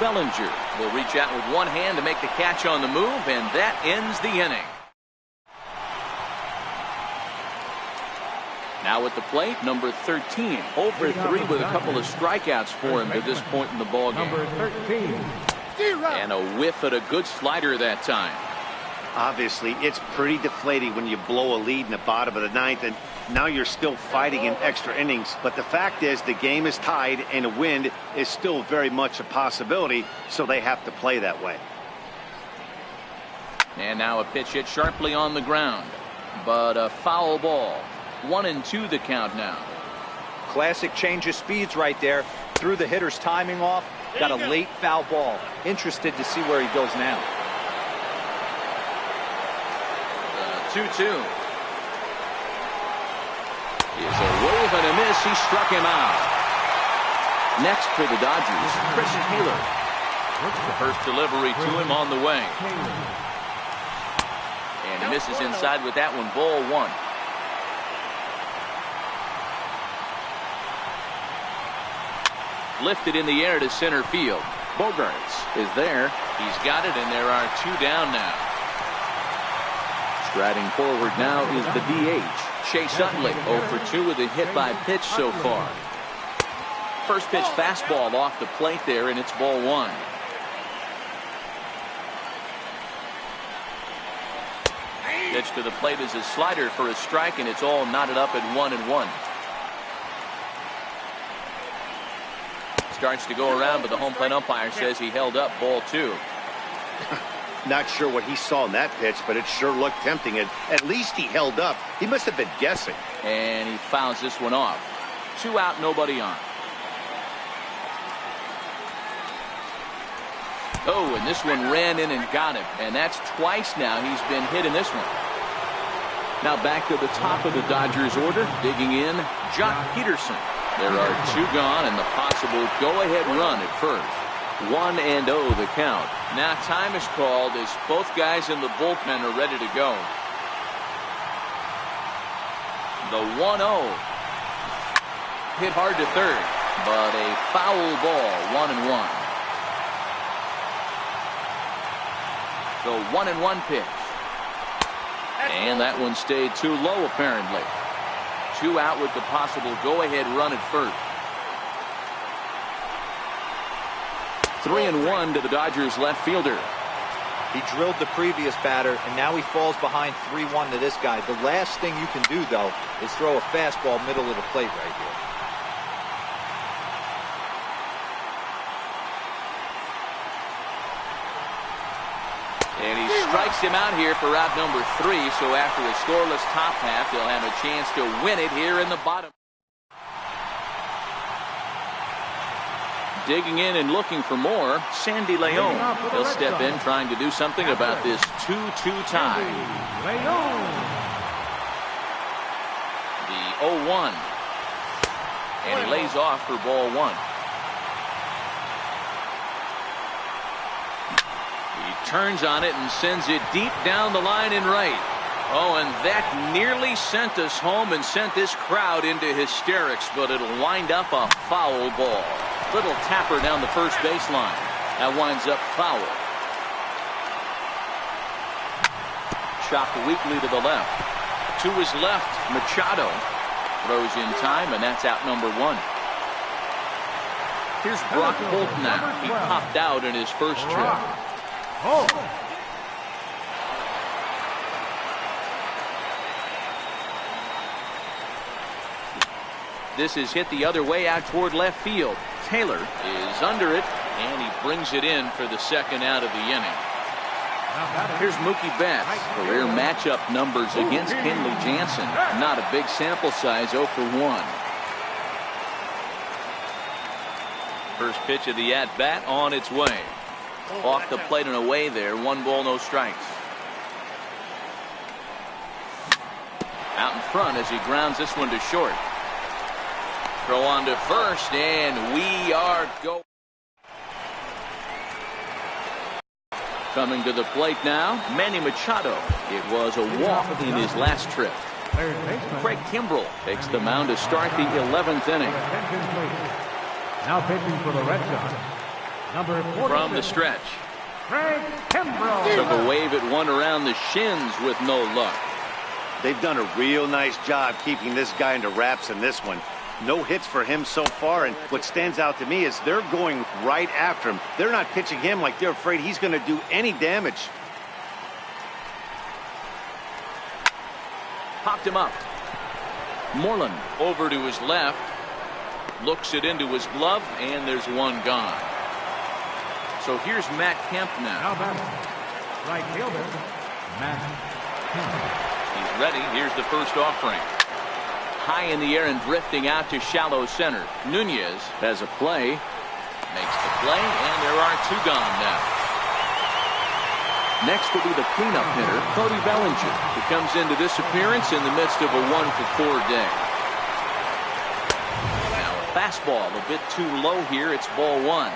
[SPEAKER 1] Bellinger will reach out with one hand to make the catch on the move, and that ends the inning. Now at the plate, number 13. 0 for 3 with a couple of strikeouts for him to this point in the ballgame.
[SPEAKER 2] Number 13.
[SPEAKER 1] And a whiff at a good slider that time.
[SPEAKER 3] Obviously, it's pretty deflating when you blow a lead in the bottom of the ninth, and now you're still fighting in extra innings. But the fact is, the game is tied, and a win is still very much a possibility, so they have to play that way.
[SPEAKER 1] And now a pitch hit sharply on the ground, but a foul ball. 1-2 the count now.
[SPEAKER 4] Classic change of speeds right there. Threw the hitter's timing off. Got a late foul ball. Interested to see where he goes now.
[SPEAKER 1] 2-2. is a wave and a miss. He struck him out. Next for the Dodgers, Chris Taylor. The first delivery to him on the way. And he misses inside with that one. Ball one. Lifted in the air to center field. Bogarts is there. He's got it, and there are two down now. Striding forward now is the DH, Chase Utley, 0 for 2 with a hit by pitch so far. First pitch fastball off the plate there, and it's ball one. Pitch to the plate is a slider for a strike, and it's all knotted up at 1-1. Starts to go around, but the home plate umpire says he held up. Ball two.
[SPEAKER 3] Not sure what he saw in that pitch, but it sure looked tempting. And at least he held up. He must have been guessing.
[SPEAKER 1] And he fouls this one off. 2 out, nobody on. Oh, and this one ran in and got him. And that's twice now he's been hit in this one. Now back to the top of the Dodgers order. Digging in, Jock Peterson. There are 2 gone and the possible go-ahead run at first. 1-0 the count. Now time is called as both guys in the bullpen are ready to go. The 1-0. Hit hard to third, but a foul ball. 1-1. The 1-1 pitch. And that one stayed too low apparently. 2 out with the possible go-ahead run at first. 3-1 to the Dodgers left fielder.
[SPEAKER 4] He drilled the previous batter, and now he falls behind 3-1 to this guy. The last thing you can do, though, is throw a fastball middle of the plate right here.
[SPEAKER 1] And he strikes him out here for out number 3. So after a scoreless top half, they'll have a chance to win it here in the bottom. Digging in and looking for more, Sandy Leon. He'll step in trying to do something about this 2-2 tie. The 0-1. And he lays off for ball one. He turns on it and sends it deep down the line and right. Oh, and that nearly sent us home and sent this crowd into hysterics, but it'll wind up a foul ball. Little tapper down the first baseline. That winds up foul. Chopped weakly to the left. To his left, Machado throws in time, and that's out number 1. Here's Brock Holt now. He popped out in his first trip. This is hit the other way out toward left field. Taylor is under it, and he brings it in for the second out of the inning. Here's Mookie Betts. Career matchup numbers against Kenley Jansen. Not a big sample size, 0 for 1. First pitch of the at-bat on its way. Off the plate and away there. 1 ball, no strikes. Out in front as he grounds this one to short. Throw on to first, and we are going. Coming to the plate now, Manny Machado. It was a walk in his last trip. Craig Kimbrell takes the mound to start the 11th inning.
[SPEAKER 2] Now pitching for the Red Sox, number 4.
[SPEAKER 1] From the stretch.
[SPEAKER 2] Craig Kimbrell.
[SPEAKER 1] Took a wave at one around the shins with no luck.
[SPEAKER 3] They've done a real nice job keeping this guy into wraps in this one. No hits for him so far, and what stands out to me is they're going right after him. They're not pitching him like they're afraid he's going to do any damage.
[SPEAKER 1] Popped him up. Moreland over to his left. Looks it into his glove, and there's one gone. So here's Matt Kemp now.
[SPEAKER 2] Right fielder, Matt Kemp.
[SPEAKER 1] He's ready. Here's the first offering. High in the air and drifting out to shallow center. Nunez has a play. Makes the play, and there are 2 gone now. Next will be the cleanup hitter, Cody Bellinger, who comes into this appearance in the midst of a 1 for 4 day. fastball a bit too low here. It's ball one.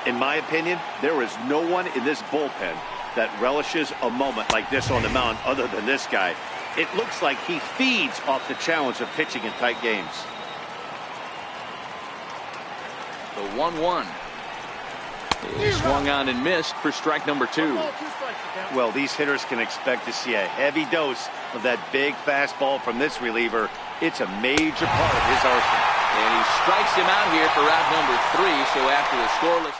[SPEAKER 3] In my opinion, there is no one in this bullpen that relishes a moment like this on the mound other than this guy. It looks like he feeds off the challenge of pitching in tight games.
[SPEAKER 1] The 1-1. He swung on and missed for strike number 2.
[SPEAKER 3] Well, these hitters can expect to see a heavy dose of that big fastball from this reliever. It's a major part of his arsenal.
[SPEAKER 1] And he strikes him out here for out number 3. So after the scoreless.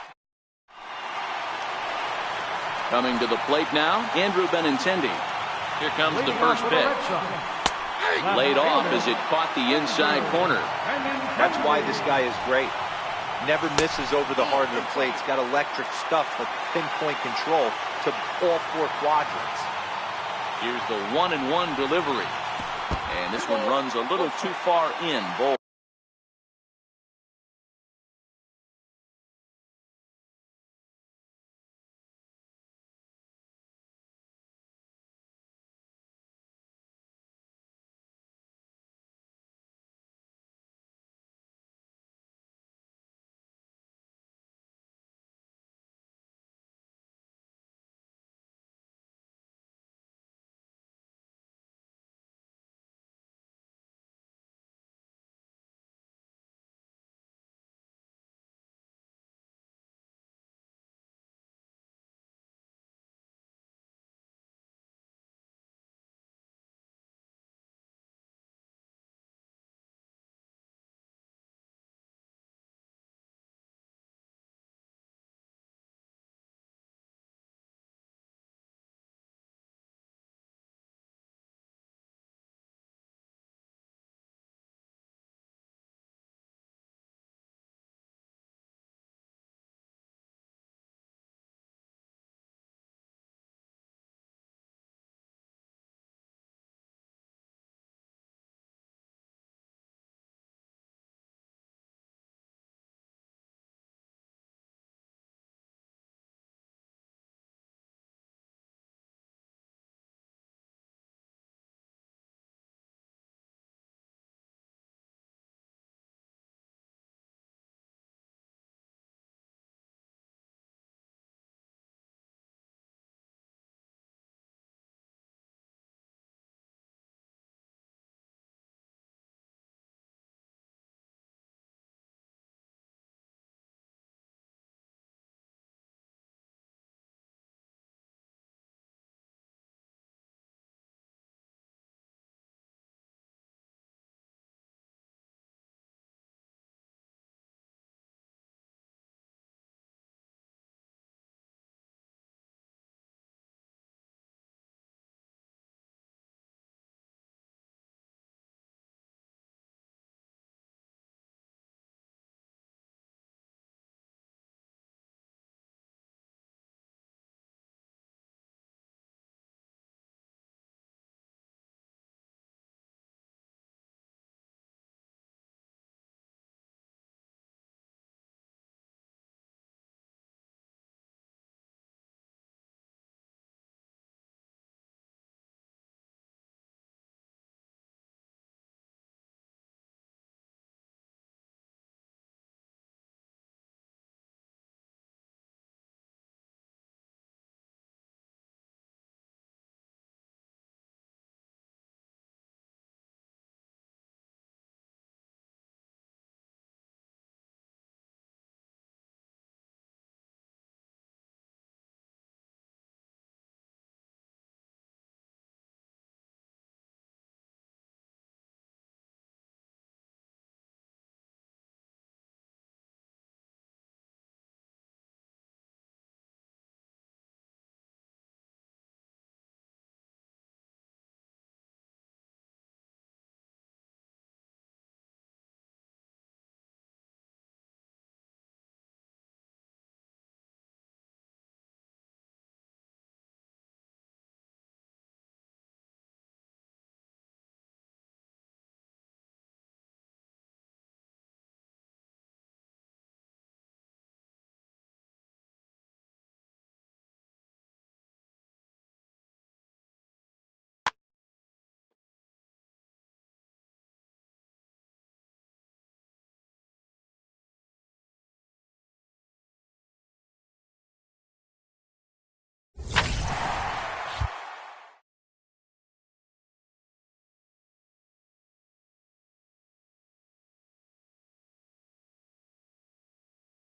[SPEAKER 1] Coming to the plate now, Andrew Benintendi. Here comes the first pitch. Laid off as it caught the inside corner.
[SPEAKER 4] That's why this guy is great. Never misses over the heart of the plate. He's got electric stuff, but pinpoint control to all 4 quadrants.
[SPEAKER 1] Here's the 1-1 delivery. And this one runs a little too far in. Ball.